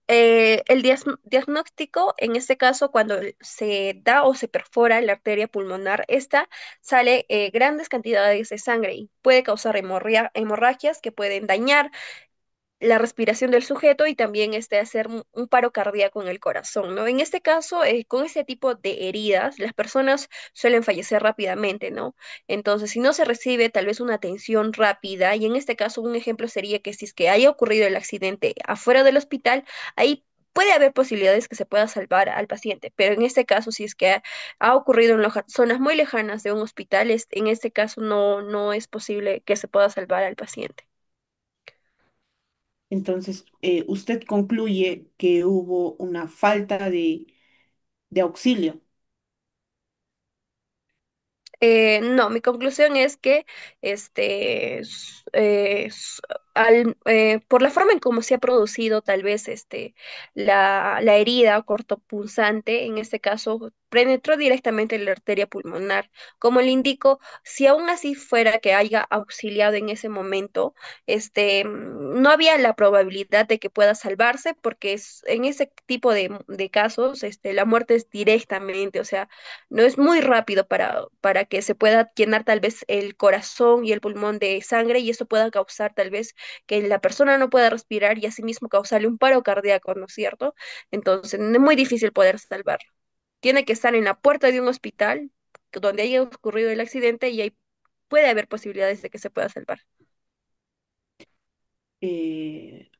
El diagnóstico, en este caso, cuando se da o se perfora la arteria pulmonar, esta sale grandes cantidades de sangre y puede causar hemorragias que pueden dañar la respiración del sujeto y también hacer un paro cardíaco en el corazón, ¿no? En este caso, con este tipo de heridas, las personas suelen fallecer rápidamente, ¿no? Entonces, si no se recibe tal vez una atención rápida, y en este caso un ejemplo sería que si es que haya ocurrido el accidente afuera del hospital, ahí puede haber posibilidades que se pueda salvar al paciente, pero en este caso, si es que ha ocurrido en zonas muy lejanas de un hospital, en este caso no es posible que se pueda salvar al paciente. Entonces, usted concluye que hubo una falta de auxilio. No, mi conclusión es que por la forma en cómo se ha producido tal vez la herida cortopunzante, en este caso, penetró directamente en la arteria pulmonar. Como le indico, si aún así fuera que haya auxiliado en ese momento, no había la probabilidad de que pueda salvarse, porque en ese tipo de casos, la muerte es directamente, o sea, no es muy rápido para que se pueda llenar tal vez el corazón y el pulmón de sangre, y eso pueda causar tal vez que la persona no pueda respirar y asimismo causarle un paro cardíaco, ¿no es cierto? Entonces, es muy difícil poder salvarlo. Tiene que estar en la puerta de un hospital donde haya ocurrido el accidente y ahí puede haber posibilidades de que se pueda salvar.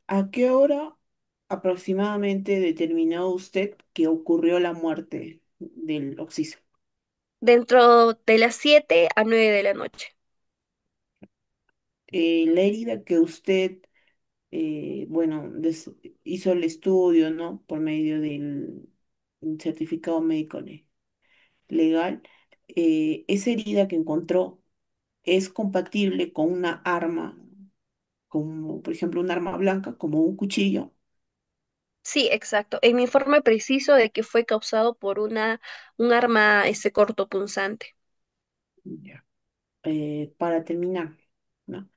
¿A qué hora aproximadamente determinó usted que ocurrió la muerte del occiso? Dentro de las 7 a 9 de la noche. La herida que usted, bueno, hizo el estudio, ¿no? Por medio del certificado médico legal, esa herida que encontró es compatible con una arma, como por ejemplo un arma blanca, como un cuchillo. Sí, exacto. En mi informe preciso de que fue causado por un arma cortopunzante. Ya. Para terminar, ¿no?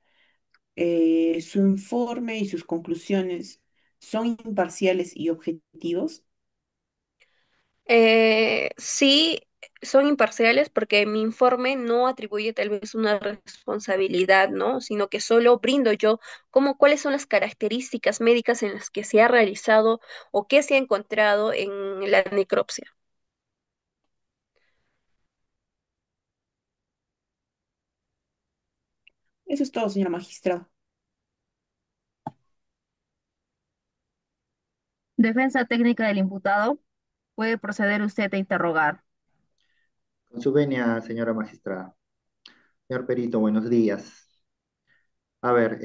Su informe y sus conclusiones son imparciales y objetivos. Sí, son imparciales porque mi informe no atribuye tal vez una responsabilidad, ¿no? Sino que solo brindo yo como cuáles son las características médicas en las que se ha realizado o que se ha encontrado en la necropsia. Eso es todo, señora magistrada. Defensa técnica del imputado. Puede proceder usted a interrogar. Con su venia, señora magistrada. Señor Perito, buenos días. A ver,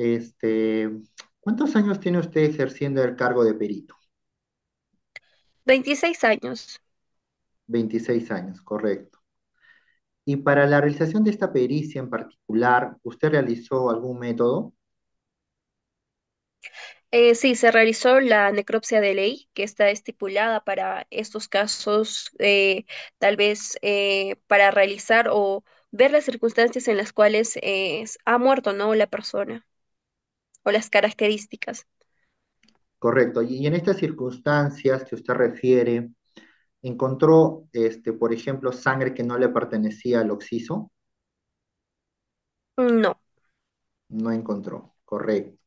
¿cuántos años tiene usted ejerciendo el cargo de perito? 26 años. 26 años, correcto. Y para la realización de esta pericia en particular, ¿usted realizó algún método? Sí, se realizó la necropsia de ley que está estipulada para estos casos, tal vez para realizar o ver las circunstancias en las cuales ha muerto, ¿no? La persona o las características. Correcto. Y en estas circunstancias que usted refiere, ¿encontró, por ejemplo, sangre que no le pertenecía al occiso? No. No encontró, correcto.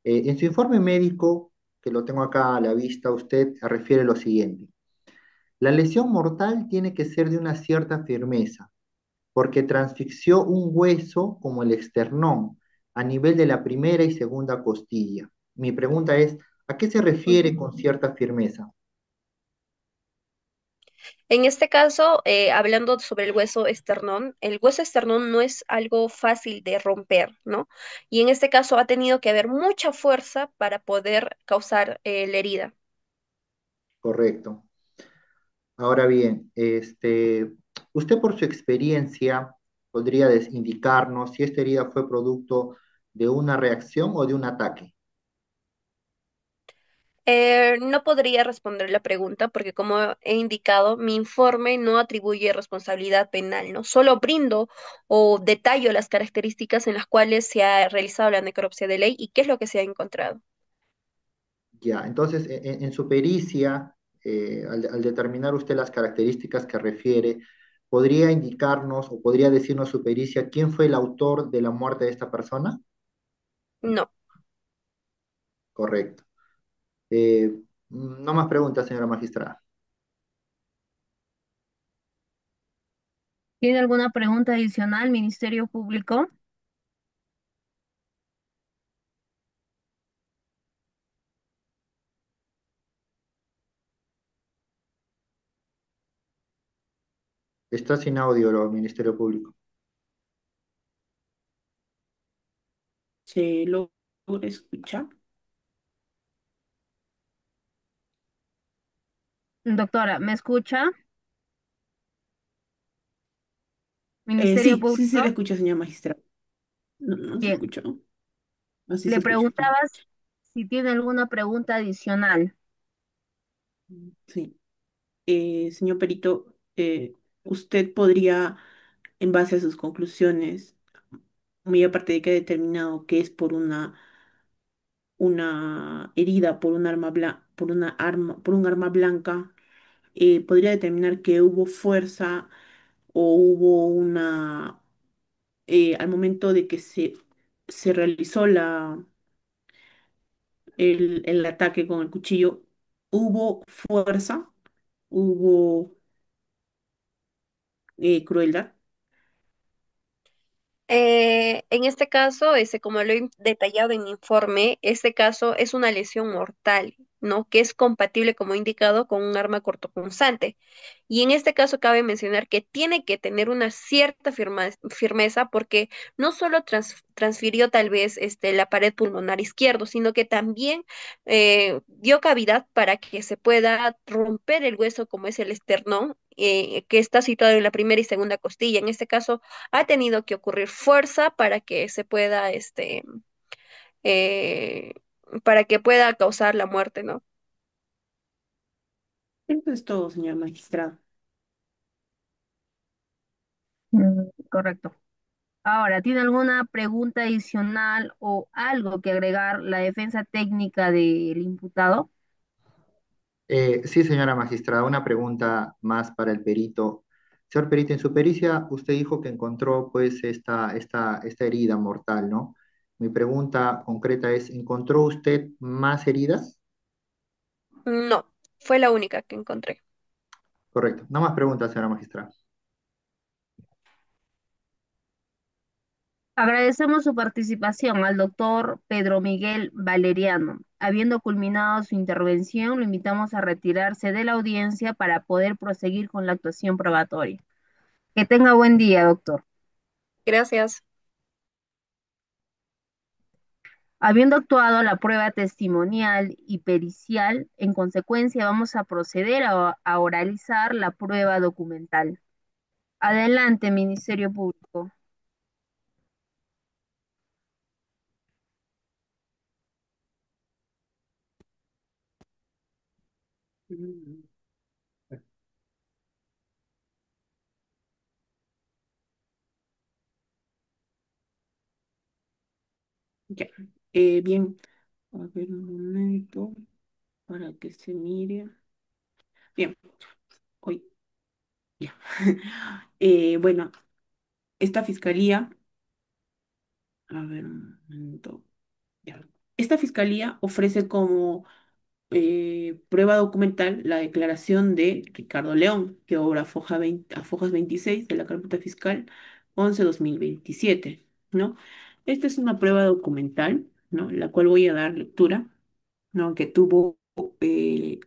En su informe médico, que lo tengo acá a la vista, usted refiere lo siguiente. La lesión mortal tiene que ser de una cierta firmeza, porque transfixió un hueso como el esternón a nivel de la primera y segunda costilla. Mi pregunta es, ¿a qué se refiere con cierta firmeza? En este caso, hablando sobre el hueso esternón no es algo fácil de romper, ¿no? Y en este caso ha tenido que haber mucha fuerza para poder causar la herida. Correcto. Ahora bien, usted por su experiencia podría indicarnos si esta herida fue producto de una reacción o de un ataque. No podría responder la pregunta porque, como he indicado, mi informe no atribuye responsabilidad penal, ¿no? Solo brindo o detallo las características en las cuales se ha realizado la necropsia de ley y qué es lo que se ha encontrado. Ya, entonces en su pericia, al determinar usted las características que refiere, ¿podría indicarnos o podría decirnos su pericia quién fue el autor de la muerte de esta persona? No. Correcto. No más preguntas, señora magistrada. ¿Tiene alguna pregunta adicional, Ministerio Público? Está sin audio el Ministerio Público. ¿Se logra escuchar? Doctora, ¿me escucha? Ministerio Sí, sí Público. se le escucha, señora magistrada. No, no se Bien, escuchó. Así se le escucha. preguntaba si tiene alguna pregunta adicional. Sí. Señor Perito, usted podría, en base a sus conclusiones, muy aparte de que ha determinado que es por una herida por un por un arma blanca, podría determinar que hubo fuerza o hubo al momento de que se se realizó el ataque con el cuchillo, hubo fuerza, hubo crueldad. En este caso, como lo he detallado en mi informe, este caso es una lesión mortal, ¿no? Que es compatible, como he indicado, con un arma cortopunzante. Y en este caso cabe mencionar que tiene que tener una cierta firmeza porque no solo transfirió tal vez la pared pulmonar izquierdo, sino que también dio cavidad para que se pueda romper el hueso como es el esternón, que está situado en la primera y segunda costilla. En este caso ha tenido que ocurrir fuerza para que se pueda, eh, para que pueda causar la muerte, ¿no? Eso es todo, señor magistrado. Correcto. Ahora, ¿tiene alguna pregunta adicional o algo que agregar la defensa técnica del imputado? Sí, señora magistrada, una pregunta más para el perito. Señor perito, en su pericia usted dijo que encontró pues esta herida mortal, ¿no? Mi pregunta concreta es, ¿encontró usted más heridas? No, fue la única que encontré. Correcto. No más preguntas, señora magistrada. Agradecemos su participación al doctor Pedro Miguel Valeriano. Habiendo culminado su intervención, lo invitamos a retirarse de la audiencia para poder proseguir con la actuación probatoria. Que tenga buen día, doctor. Gracias. Habiendo actuado la prueba testimonial y pericial, en consecuencia vamos a proceder a oralizar la prueba documental. Adelante, Ministerio Público. Mm, Ya. Bien, a ver un momento para que se mire. Bien, hoy, ya. Bueno, esta fiscalía, a ver un momento, ya. Esta fiscalía ofrece como prueba documental la declaración de Ricardo León, que obra a fojas 26 de la carpeta fiscal 11/2027, ¿no? Esta es una prueba documental, ¿no? La cual voy a dar lectura, ¿no? Que tuvo, eh,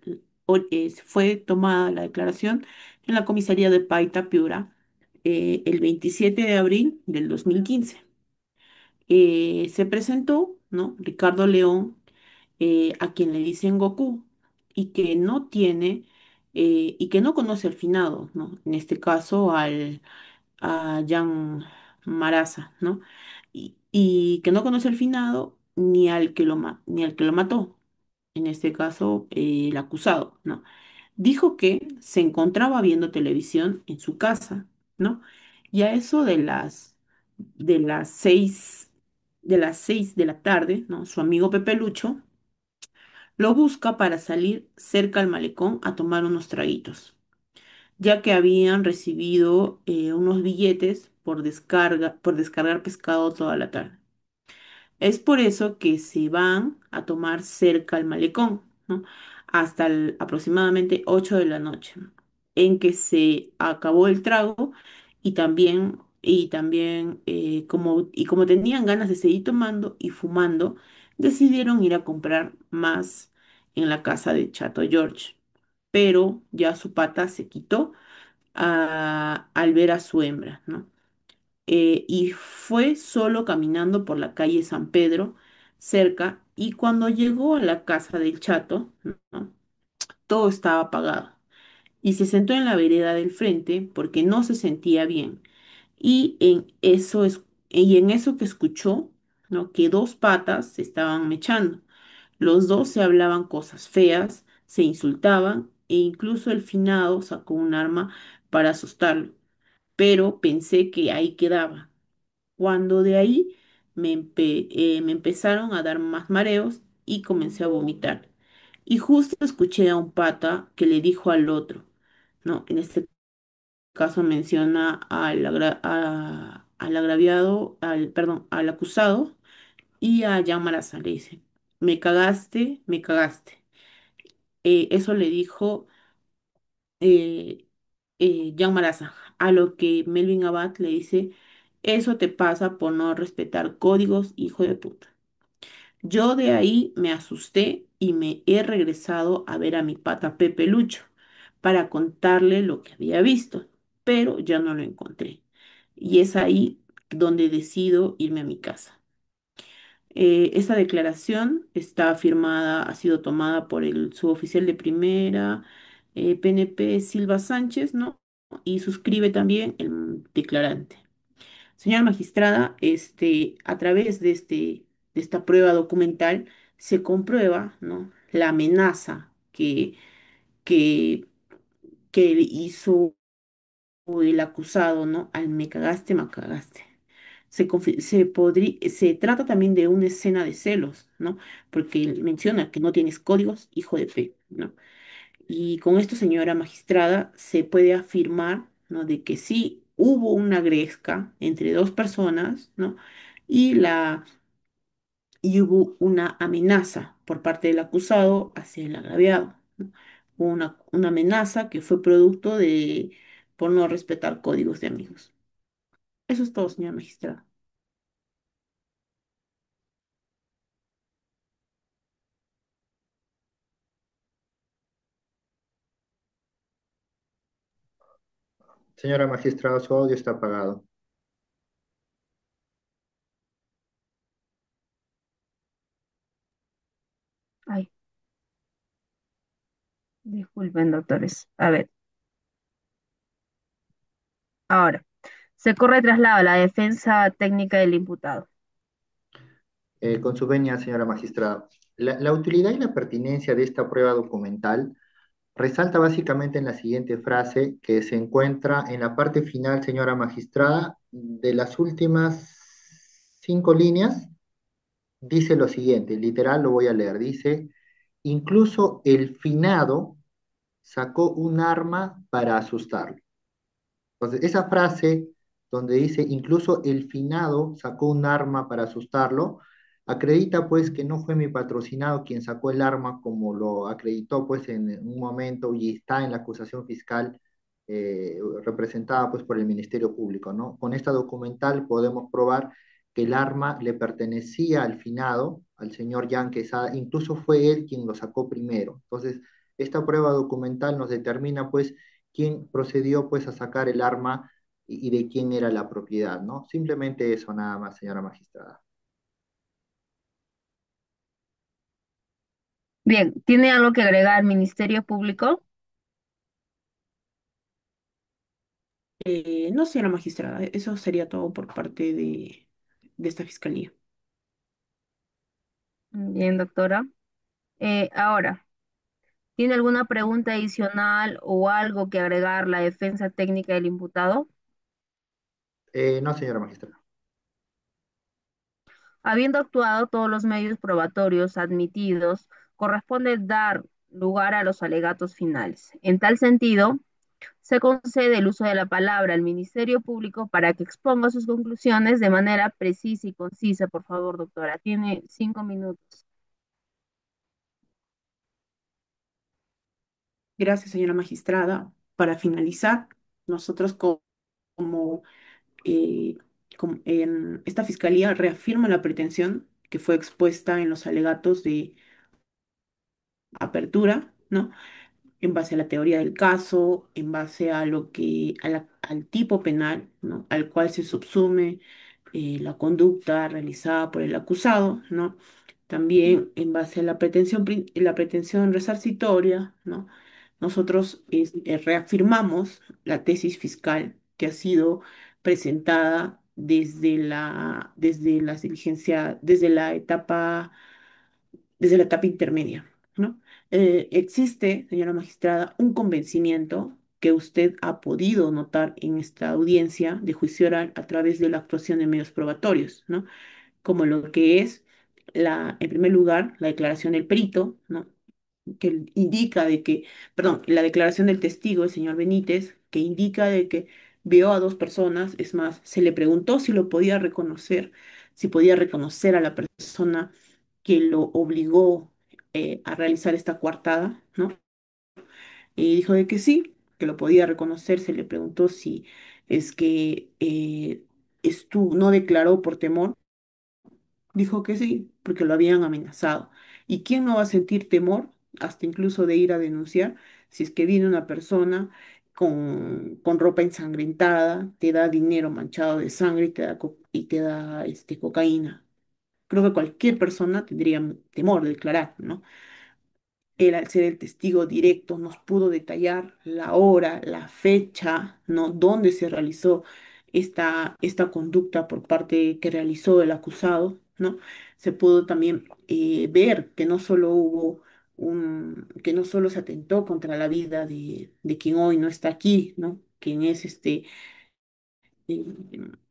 fue tomada la declaración en la comisaría de Paita, Piura, el 27 de abril del 2015. Se presentó, ¿no? Ricardo León, a quien le dicen Goku, y que no tiene, y que no conoce al finado, ¿no? En este caso a Jan Maraza, ¿no? Y que no conoce al finado ni al que lo mató, en este caso el acusado, ¿no? Dijo que se encontraba viendo televisión en su casa, ¿no? Y a eso de las 6 de la tarde, ¿no? Su amigo Pepe Lucho lo busca para salir cerca al malecón a tomar unos traguitos, ya que habían recibido unos billetes por descargar pescado toda la tarde. Es por eso que se van a tomar cerca al malecón, ¿no? Hasta aproximadamente 8 de la noche, en que se acabó el trago como tenían ganas de seguir tomando y fumando, decidieron ir a comprar más en la casa de Chato George. Pero ya su pata se quitó al ver a su hembra, ¿no? Y fue solo caminando por la calle San Pedro, cerca, y cuando llegó a la casa del Chato, ¿no? Todo estaba apagado. Y se sentó en la vereda del frente porque no se sentía bien. Y en eso que escuchó, ¿no? Que dos patas se estaban mechando. Los dos se hablaban cosas feas, se insultaban e incluso el finado sacó un arma para asustarlo. Pero pensé que ahí quedaba. Cuando de ahí me empezaron a dar más mareos y comencé a vomitar. Y justo escuché a un pata que le dijo al otro, ¿no? En este caso menciona al agraviado, perdón, al acusado, Y a Jan Marazán le dice, me cagaste, me cagaste. Eso le dijo eh, Jan Marazán, a lo que Melvin Abad le dice, eso te pasa por no respetar códigos, hijo de puta. Yo de ahí me asusté y me he regresado a ver a mi pata Pepe Lucho para contarle lo que había visto, pero ya no lo encontré. Y es ahí donde decido irme a mi casa. Esta declaración está firmada, ha sido tomada por el suboficial de primera, PNP Silva Sánchez, ¿no? Y suscribe también el declarante. Señora magistrada, a través de esta prueba documental se comprueba, ¿no? La amenaza que, que le hizo el acusado, ¿no? Al me cagaste, me cagaste. Se trata también de una escena de celos, ¿no? Porque él menciona que no tienes códigos, hijo de fe, ¿no? Y con esto, señora magistrada, se puede afirmar, ¿no? De que sí hubo una gresca entre dos personas, ¿no? Y, y hubo una amenaza por parte del acusado hacia el agraviado, ¿no? Una amenaza que fue producto de por no respetar códigos de amigos. Eso es todo, señora magistrada. Señora magistrada, su audio está apagado. Ay, disculpen, doctores. A ver, ahora, se corre traslado a la defensa técnica del imputado. Con su venia, señora magistrada. La utilidad y la pertinencia de esta prueba documental resalta básicamente en la siguiente frase que se encuentra en la parte final, señora magistrada, de las últimas 5 líneas. Dice lo siguiente, literal lo voy a leer. Dice, incluso el finado sacó un arma para asustarlo. Entonces, esa frase donde dice, incluso el finado sacó un arma para asustarlo, acredita pues que no fue mi patrocinado quien sacó el arma como lo acreditó pues en un momento y está en la acusación fiscal representada pues por el Ministerio Público, ¿no? Con esta documental podemos probar que el arma le pertenecía al finado, al señor Jan Quesada, incluso fue él quien lo sacó primero. Entonces, esta prueba documental nos determina pues quién procedió pues a sacar el arma y de quién era la propiedad, ¿no? Simplemente eso nada más, señora magistrada. Bien, ¿tiene algo que agregar Ministerio Público? No, señora magistrada, eso sería todo por parte de esta fiscalía. Bien, doctora. Ahora, ¿tiene alguna pregunta adicional o algo que agregar la defensa técnica del imputado? No, señora magistrada. Habiendo actuado todos los medios probatorios admitidos, corresponde dar lugar a los alegatos finales. En tal sentido, se concede el uso de la palabra al Ministerio Público para que exponga sus conclusiones de manera precisa y concisa. Por favor, doctora, tiene 5 minutos. Gracias, señora magistrada. Para finalizar, nosotros como, eh, en esta fiscalía reafirma la pretensión que fue expuesta en los alegatos de apertura, ¿no? En base a la teoría del caso, en base a al tipo penal, ¿no? Al cual se subsume la conducta realizada por el acusado, ¿no? También en base a la pretensión resarcitoria, ¿no? Nosotros reafirmamos la tesis fiscal que ha sido presentada desde la diligencia, desde la etapa intermedia, ¿no? Existe, señora magistrada, un convencimiento que usted ha podido notar en esta audiencia de juicio oral a través de la actuación de medios probatorios, ¿no? Como lo que es en primer lugar, la declaración del perito, ¿no? Que indica de que, perdón, la declaración del testigo, el señor Benítez, que indica de que vio a dos personas, es más, se le preguntó si lo podía reconocer si podía reconocer a la persona que lo obligó a realizar esta coartada, ¿no? Y dijo de que sí, que lo podía reconocer. Se le preguntó si es que no declaró por temor. Dijo que sí, porque lo habían amenazado. ¿Y quién no va a sentir temor, hasta incluso de ir a denunciar, si es que viene una persona con ropa ensangrentada, te da dinero manchado de sangre y te da cocaína? Creo que cualquier persona tendría temor de declarar, ¿no? Él, al ser el testigo directo, nos pudo detallar la hora, la fecha, ¿no? Dónde se realizó esta conducta por parte que realizó el acusado, ¿no? Se pudo también ver que no solo que no solo se atentó contra la vida de quien hoy no está aquí, ¿no? Quien es eh,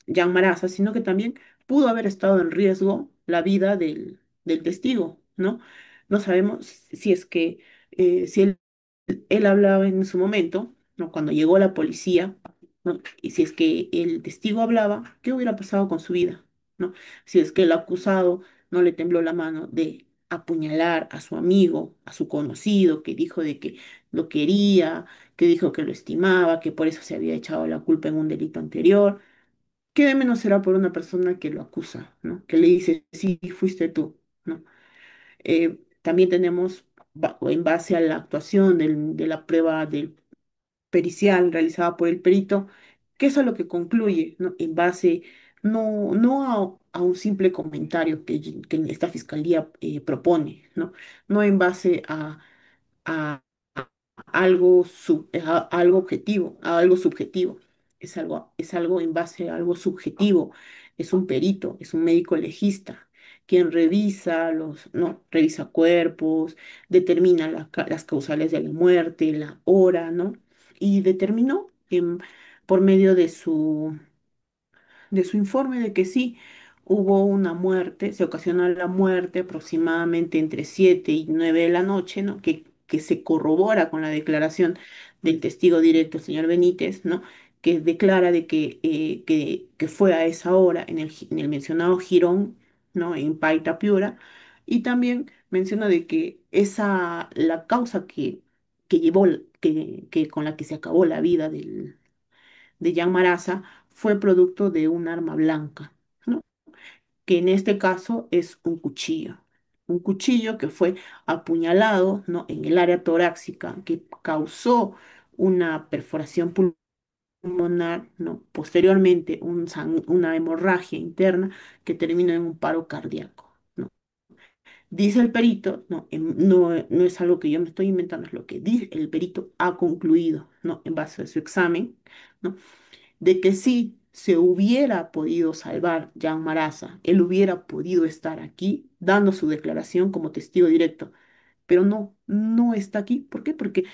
Jan Maraza, sino que también pudo haber estado en riesgo la vida del testigo, ¿no? No sabemos si es que si él hablaba en su momento, ¿no? Cuando llegó la policía, ¿no? Y si es que el testigo hablaba, ¿qué hubiera pasado con su vida? ¿No? Si es que el acusado no le tembló la mano de apuñalar a su amigo, a su conocido, que dijo de que lo quería, que dijo que lo estimaba, que por eso se había echado la culpa en un delito anterior. ¿Qué de menos será por una persona que lo acusa, ¿no? Que le dice, sí, fuiste tú, ¿no? También tenemos, en base a la actuación de la prueba del pericial realizada por el perito, que es a lo que concluye, ¿no? En base no a un simple comentario que esta fiscalía propone, ¿no? No en base a a algo objetivo, a algo subjetivo. Es algo en base a algo subjetivo. Es un perito, es un médico legista, quien revisa cuerpos, determina las causales de la muerte, la hora, ¿no? Y determinó por medio de su informe de que sí hubo una muerte, se ocasionó la muerte aproximadamente entre 7 y 9 de la noche, ¿no? Que se corrobora con la declaración del testigo directo, señor Benítez, ¿no? Que declara de que fue a esa hora en el mencionado jirón, ¿no? En Paita, Piura, y también menciona de que la causa que llevó, que con la que se acabó la vida de Jan Maraza fue producto de un arma blanca, ¿no? Que en este caso es un cuchillo que fue apuñalado, ¿no? En el área torácica, que causó una perforación pulmonar, ¿no? Posteriormente una hemorragia interna que terminó en un paro cardíaco, ¿no? Dice el perito, no, no es algo que yo me estoy inventando, es lo que dice el perito ha concluido, ¿no? En base a su examen, ¿no? De que si se hubiera podido salvar Jan Maraza, él hubiera podido estar aquí dando su declaración como testigo directo, pero no está aquí. ¿Por qué? Porque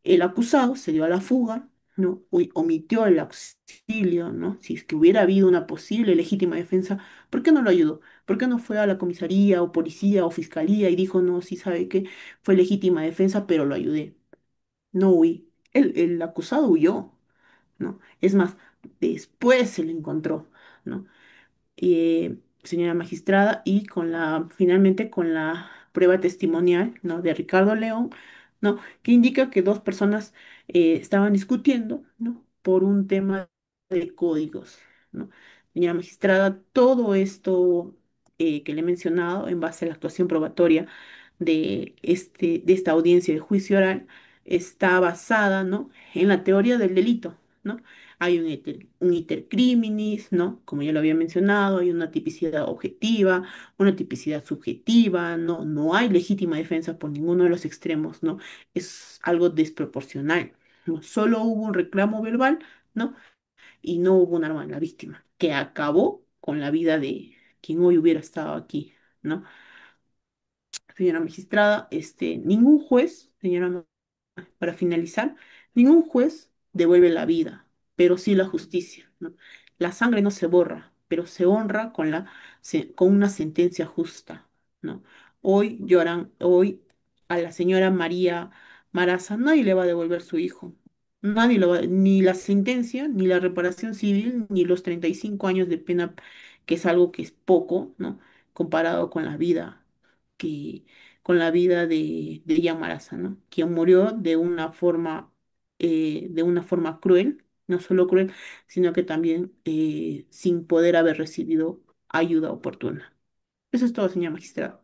el acusado se dio a la fuga, ¿no? Omitió el auxilio, ¿no? Si es que hubiera habido una posible legítima defensa, ¿por qué no lo ayudó? ¿Por qué no fue a la comisaría o policía o fiscalía y dijo, no, sí sabe que fue legítima defensa, pero lo ayudé? No huí. El acusado huyó, ¿no? Es más, después se le encontró, ¿no? Señora magistrada, y finalmente con la prueba testimonial, ¿no? De Ricardo León, ¿no? Que indica que dos personas estaban discutiendo, ¿no? Por un tema de códigos, ¿no? Señora magistrada, todo esto que le he mencionado en base a la actuación probatoria de esta audiencia de juicio oral está basada, ¿no? En la teoría del delito, ¿no? Hay un iter criminis, ¿no? Como ya lo había mencionado, hay una tipicidad objetiva, una tipicidad subjetiva, ¿no? No hay legítima defensa por ninguno de los extremos, ¿no? Es algo desproporcional, ¿no? Solo hubo un reclamo verbal, ¿no? Y no hubo un arma en la víctima, que acabó con la vida de quien hoy hubiera estado aquí, ¿no? Señora magistrada, ningún juez, señora, para finalizar, ningún juez devuelve la vida, pero sí la justicia, ¿no? La sangre no se borra, pero se honra con una sentencia justa, ¿no? Hoy a la señora María Maraza nadie le va a devolver su hijo. Nadie lo va, ni la sentencia, ni la reparación civil, ni los 35 años de pena que es algo que es poco, ¿no? Comparado con la vida que, con la vida de Yamarasa, ¿no? Quien murió de una forma cruel, no solo cruel, sino que también sin poder haber recibido ayuda oportuna. Eso es todo, señor magistrado.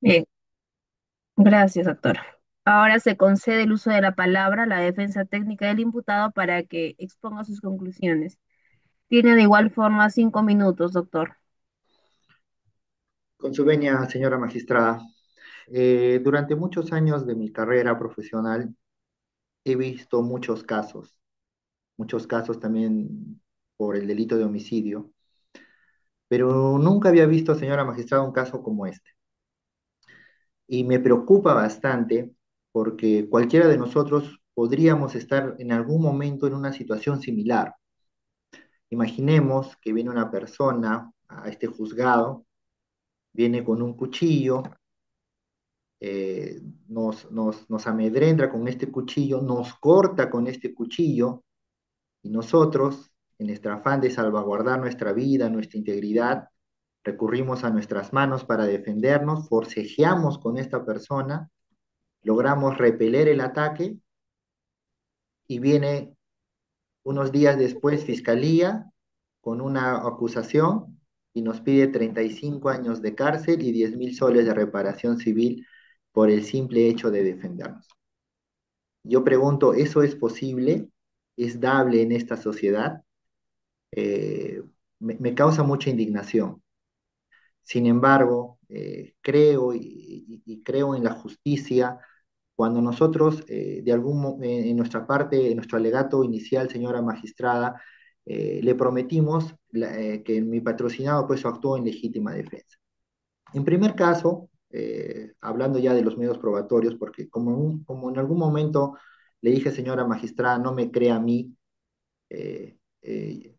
Bien, gracias, doctor. Ahora se concede el uso de la palabra a la defensa técnica del imputado para que exponga sus conclusiones. Tiene de igual forma 5 minutos, doctor. Con su venia, señora magistrada, durante muchos años de mi carrera profesional he visto muchos casos también por el delito de homicidio, pero nunca había visto, señora magistrada, un caso como este. Y me preocupa bastante porque cualquiera de nosotros podríamos estar en algún momento en una situación similar. Imaginemos que viene una persona a este juzgado, viene con un cuchillo, nos amedrenta con este cuchillo, nos corta con este cuchillo y nosotros, en nuestro afán de salvaguardar nuestra vida, nuestra integridad, recurrimos a nuestras manos para defendernos, forcejeamos con esta persona, logramos repeler el ataque y viene unos días después Fiscalía con una acusación y nos pide 35 años de cárcel y 10.000 soles de reparación civil por el simple hecho de defendernos. Yo pregunto, ¿eso es posible? ¿Es dable en esta sociedad? Me causa mucha indignación. Sin embargo, creo y creo en la justicia cuando nosotros, en nuestra parte, en nuestro alegato inicial, señora magistrada, le prometimos que mi patrocinado pues actuó en legítima defensa. En primer caso, hablando ya de los medios probatorios, porque como en algún momento le dije, señora magistrada, no me crea a mí,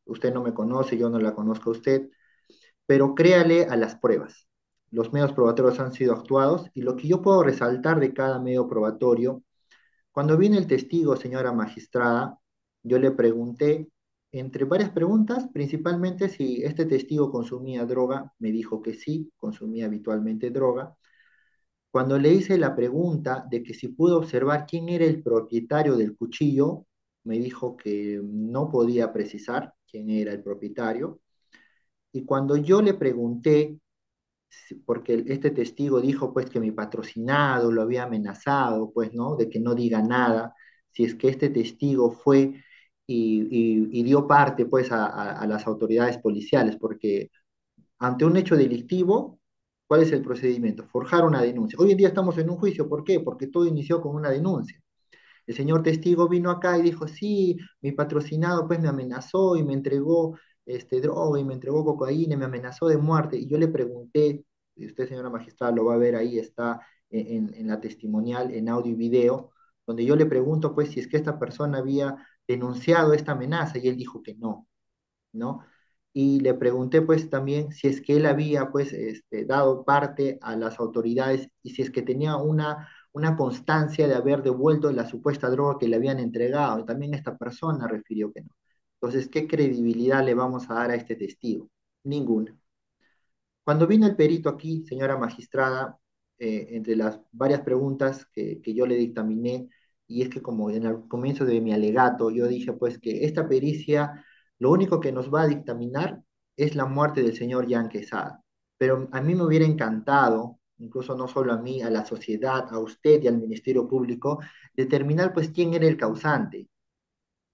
usted no me conoce, yo no la conozco a usted, pero créale a las pruebas. Los medios probatorios han sido actuados y lo que yo puedo resaltar de cada medio probatorio, cuando viene el testigo, señora magistrada, yo le pregunté, entre varias preguntas, principalmente si este testigo consumía droga, me dijo que sí, consumía habitualmente droga. Cuando le hice la pregunta de que si pudo observar quién era el propietario del cuchillo, me dijo que no podía precisar quién era el propietario. Y cuando yo le pregunté, porque este testigo dijo pues que mi patrocinado lo había amenazado, pues, ¿no? De que no diga nada, si es que este testigo fue y dio parte pues a las autoridades policiales, porque ante un hecho delictivo, ¿cuál es el procedimiento? Forjar una denuncia. Hoy en día estamos en un juicio, ¿por qué? Porque todo inició con una denuncia. El señor testigo vino acá y dijo, sí, mi patrocinado pues me amenazó y me entregó droga y me entregó cocaína y me amenazó de muerte. Y yo le pregunté, y usted señora magistrada lo va a ver ahí, está en la testimonial, en audio y video, donde yo le pregunto pues si es que esta persona había denunciado esta amenaza y él dijo que no, ¿no? Y le pregunté pues también si es que él había pues dado parte a las autoridades y si es que tenía una constancia de haber devuelto la supuesta droga que le habían entregado. Y también esta persona refirió que no. Entonces, ¿qué credibilidad le vamos a dar a este testigo? Ninguna. Cuando vino el perito aquí, señora magistrada, entre las varias preguntas que yo le dictaminé, y es que como en el comienzo de mi alegato, yo dije pues que esta pericia lo único que nos va a dictaminar es la muerte del señor Jan Quesada. Pero a mí me hubiera encantado, incluso no solo a mí, a la sociedad, a usted y al Ministerio Público, determinar pues quién era el causante.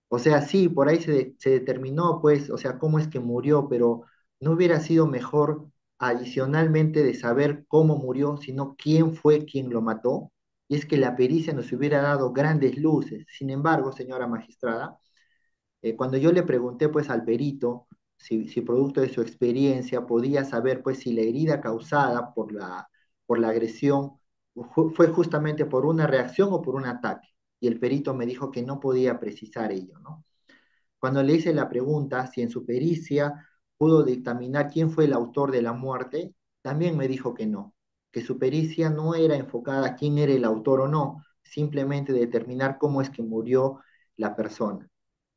O sea, sí, por ahí se determinó, pues, o sea, cómo es que murió, pero no hubiera sido mejor adicionalmente de saber cómo murió, sino quién fue quien lo mató. Y es que la pericia nos hubiera dado grandes luces. Sin embargo, señora magistrada, cuando yo le pregunté, pues, al perito si producto de su experiencia podía saber, pues, si la herida causada por la agresión fue justamente por una reacción o por un ataque. Y el perito me dijo que no podía precisar ello, ¿no? Cuando le hice la pregunta si en su pericia pudo dictaminar quién fue el autor de la muerte, también me dijo que su pericia no era enfocada a quién era el autor o no, simplemente determinar cómo es que murió la persona.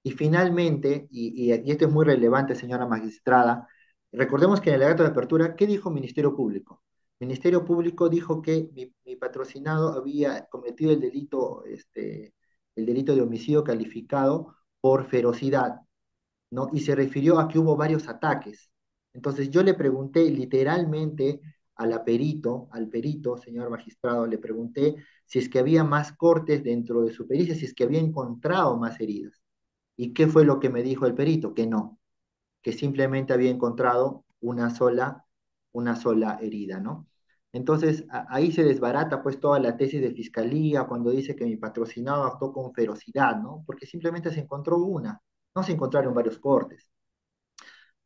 Y finalmente, y esto es muy relevante, señora magistrada, recordemos que en el alegato de apertura, ¿qué dijo el Ministerio Público? El Ministerio Público dijo que mi patrocinado había cometido el delito de homicidio calificado por ferocidad, ¿no? Y se refirió a que hubo varios ataques. Entonces yo le pregunté literalmente al perito, señor magistrado, le pregunté si es que había más cortes dentro de su pericia, si es que había encontrado más heridas. ¿Y qué fue lo que me dijo el perito? Que no, que simplemente había encontrado una sola herida, ¿no? Entonces, ahí se desbarata pues toda la tesis de fiscalía cuando dice que mi patrocinado actuó con ferocidad, ¿no? Porque simplemente se encontró una, no se encontraron varios cortes.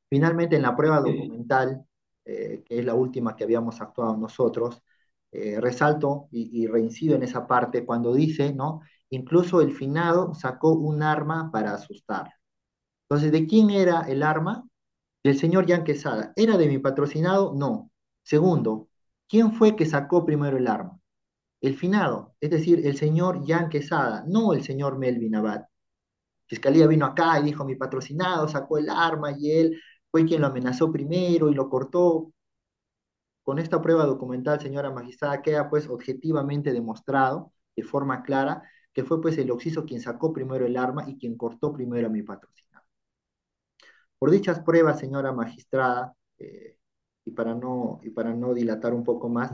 Finalmente, en la prueba documental, que es la última que habíamos actuado nosotros, resalto y reincido en esa parte cuando dice, ¿no? Incluso el finado sacó un arma para asustar. Entonces, ¿de quién era el arma? Del señor Jan Quesada. ¿Era de mi patrocinado? No. Segundo, ¿quién fue que sacó primero el arma? El finado, es decir, el señor Jan Quesada, no el señor Melvin Abad. Fiscalía vino acá y dijo, mi patrocinado sacó el arma y él fue quien lo amenazó primero y lo cortó. Con esta prueba documental, señora magistrada, queda pues objetivamente demostrado de forma clara que fue pues el occiso quien sacó primero el arma y quien cortó primero a mi patrocinado. Por dichas pruebas, señora magistrada, y para no dilatar un poco más,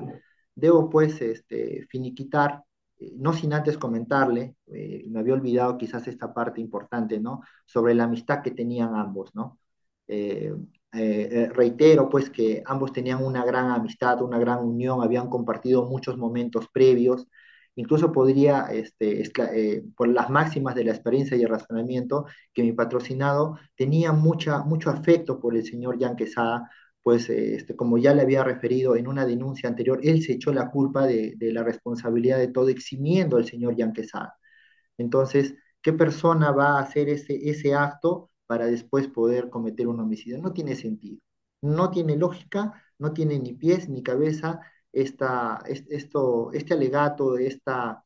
debo pues finiquitar, no sin antes comentarle, me había olvidado quizás esta parte importante, ¿no? Sobre la amistad que tenían ambos, ¿no? Eh, Reitero pues que ambos tenían una gran amistad, una gran unión, habían compartido muchos momentos previos, incluso podría, por las máximas de la experiencia y el razonamiento, que mi patrocinado tenía mucho afecto por el señor Jan Quesada, pues como ya le había referido en una denuncia anterior, él se echó la culpa de la responsabilidad de todo, eximiendo al señor Jan Quesada. Entonces, ¿qué persona va a hacer ese acto para después poder cometer un homicidio? No tiene sentido, no tiene lógica, no tiene ni pies ni cabeza este alegato, esta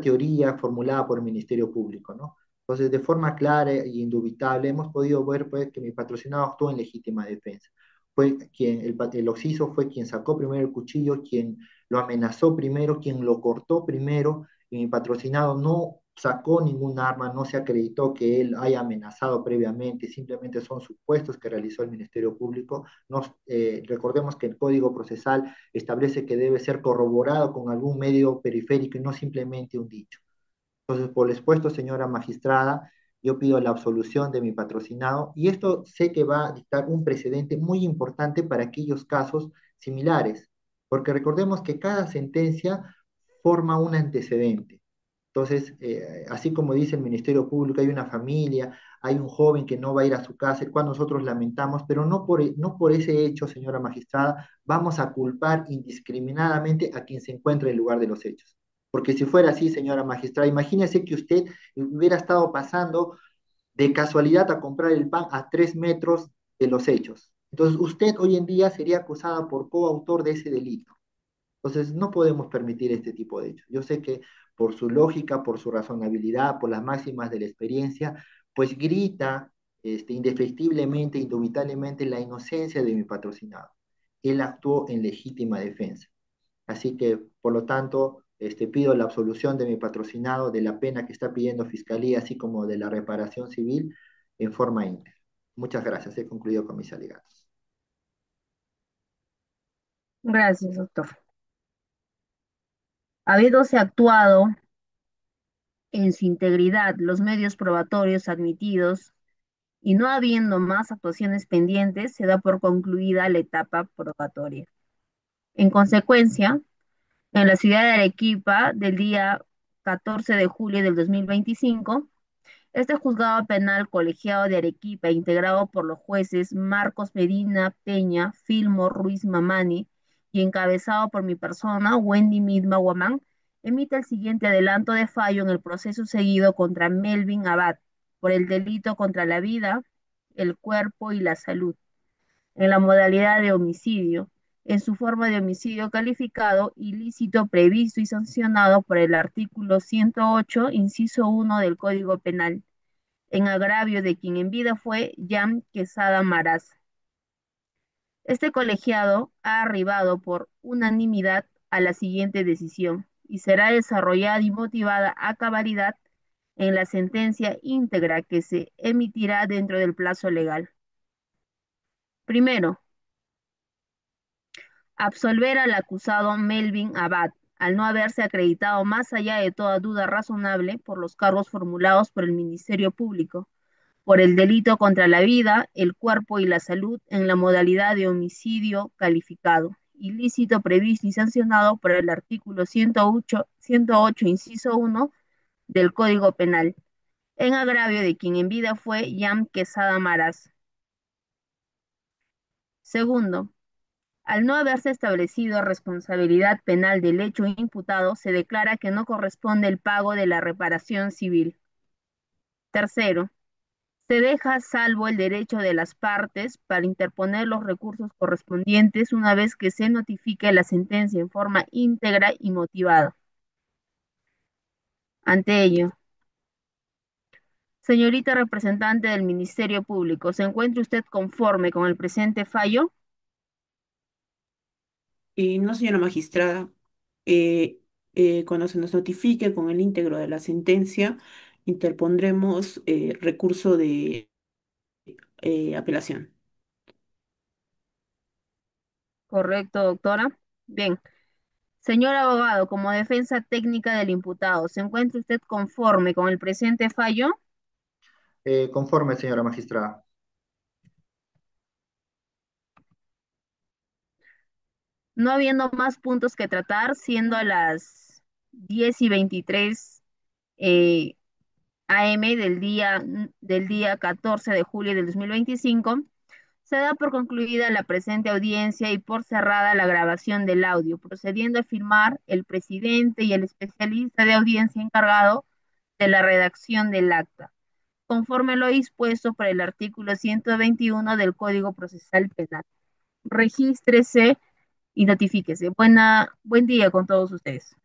teoría formulada por el Ministerio Público, ¿no? Entonces, de forma clara e indubitable, hemos podido ver pues, que mi patrocinado actuó en legítima defensa. Fue quien, el occiso fue quien sacó primero el cuchillo, quien lo amenazó primero, quien lo cortó primero, y mi patrocinado no sacó ningún arma, no se acreditó que él haya amenazado previamente, simplemente son supuestos que realizó el Ministerio Público. Recordemos que el Código Procesal establece que debe ser corroborado con algún medio periférico y no simplemente un dicho. Entonces, por lo expuesto, señora magistrada, yo pido la absolución de mi patrocinado y esto sé que va a dictar un precedente muy importante para aquellos casos similares, porque recordemos que cada sentencia forma un antecedente. Entonces, así como dice el Ministerio Público, hay una familia, hay un joven que no va a ir a su casa, el cual nosotros lamentamos, pero no por ese hecho, señora magistrada, vamos a culpar indiscriminadamente a quien se encuentra en el lugar de los hechos. Porque si fuera así, señora magistrada, imagínese que usted hubiera estado pasando de casualidad a comprar el pan a 3 metros de los hechos. Entonces, usted hoy en día sería acusada por coautor de ese delito. Entonces, no podemos permitir este tipo de hechos. Yo sé que por su lógica, por su razonabilidad, por las máximas de la experiencia, pues grita indefectiblemente, indubitablemente la inocencia de mi patrocinado. Él actuó en legítima defensa. Así que, por lo tanto, pido la absolución de mi patrocinado de la pena que está pidiendo Fiscalía, así como de la reparación civil en forma íntegra. Muchas gracias. He concluido con mis alegatos. Gracias, doctor. Habiéndose actuado en su integridad los medios probatorios admitidos y no habiendo más actuaciones pendientes, se da por concluida la etapa probatoria. En consecuencia, en la ciudad de Arequipa, del día 14 de julio del 2025, este juzgado penal colegiado de Arequipa, integrado por los jueces Marcos Medina Peña, Filmo Ruiz Mamani y encabezado por mi persona, Wendy Midma Guamán, emite el siguiente adelanto de fallo en el proceso seguido contra Melvin Abad por el delito contra la vida, el cuerpo y la salud, en la modalidad de homicidio, en su forma de homicidio calificado, ilícito previsto y sancionado por el artículo 108, inciso 1 del Código Penal en agravio de quien en vida fue Jan Quesada Maraz. Este colegiado ha arribado por unanimidad a la siguiente decisión y será desarrollada y motivada a cabalidad en la sentencia íntegra que se emitirá dentro del plazo legal. Primero, absolver al acusado Melvin Abad, al no haberse acreditado más allá de toda duda razonable por los cargos formulados por el Ministerio Público, por el delito contra la vida, el cuerpo y la salud en la modalidad de homicidio calificado, ilícito previsto y sancionado por el artículo 108 inciso 1 del Código Penal, en agravio de quien en vida fue Jan Quesada Maraz. Segundo, al no haberse establecido responsabilidad penal del hecho imputado, se declara que no corresponde el pago de la reparación civil. Tercero, se deja salvo el derecho de las partes para interponer los recursos correspondientes una vez que se notifique la sentencia en forma íntegra y motivada. Ante ello, señorita representante del Ministerio Público, ¿se encuentra usted conforme con el presente fallo? No, señora magistrada, eh, cuando se nos notifique con el íntegro de la sentencia, interpondremos recurso de apelación. Correcto, doctora. Bien. Señor abogado, como defensa técnica del imputado, ¿se encuentra usted conforme con el presente fallo? Conforme, señora magistrada. No habiendo más puntos que tratar, siendo a las 10:23 eh, AM del día 14 de julio del 2025, se da por concluida la presente audiencia y por cerrada la grabación del audio, procediendo a firmar el presidente y el especialista de audiencia encargado de la redacción del acta, conforme a lo dispuesto por el artículo 121 del Código Procesal Penal. Regístrese y notifíquese. Buen día con todos ustedes.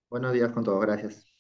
Buenos días con todos, gracias.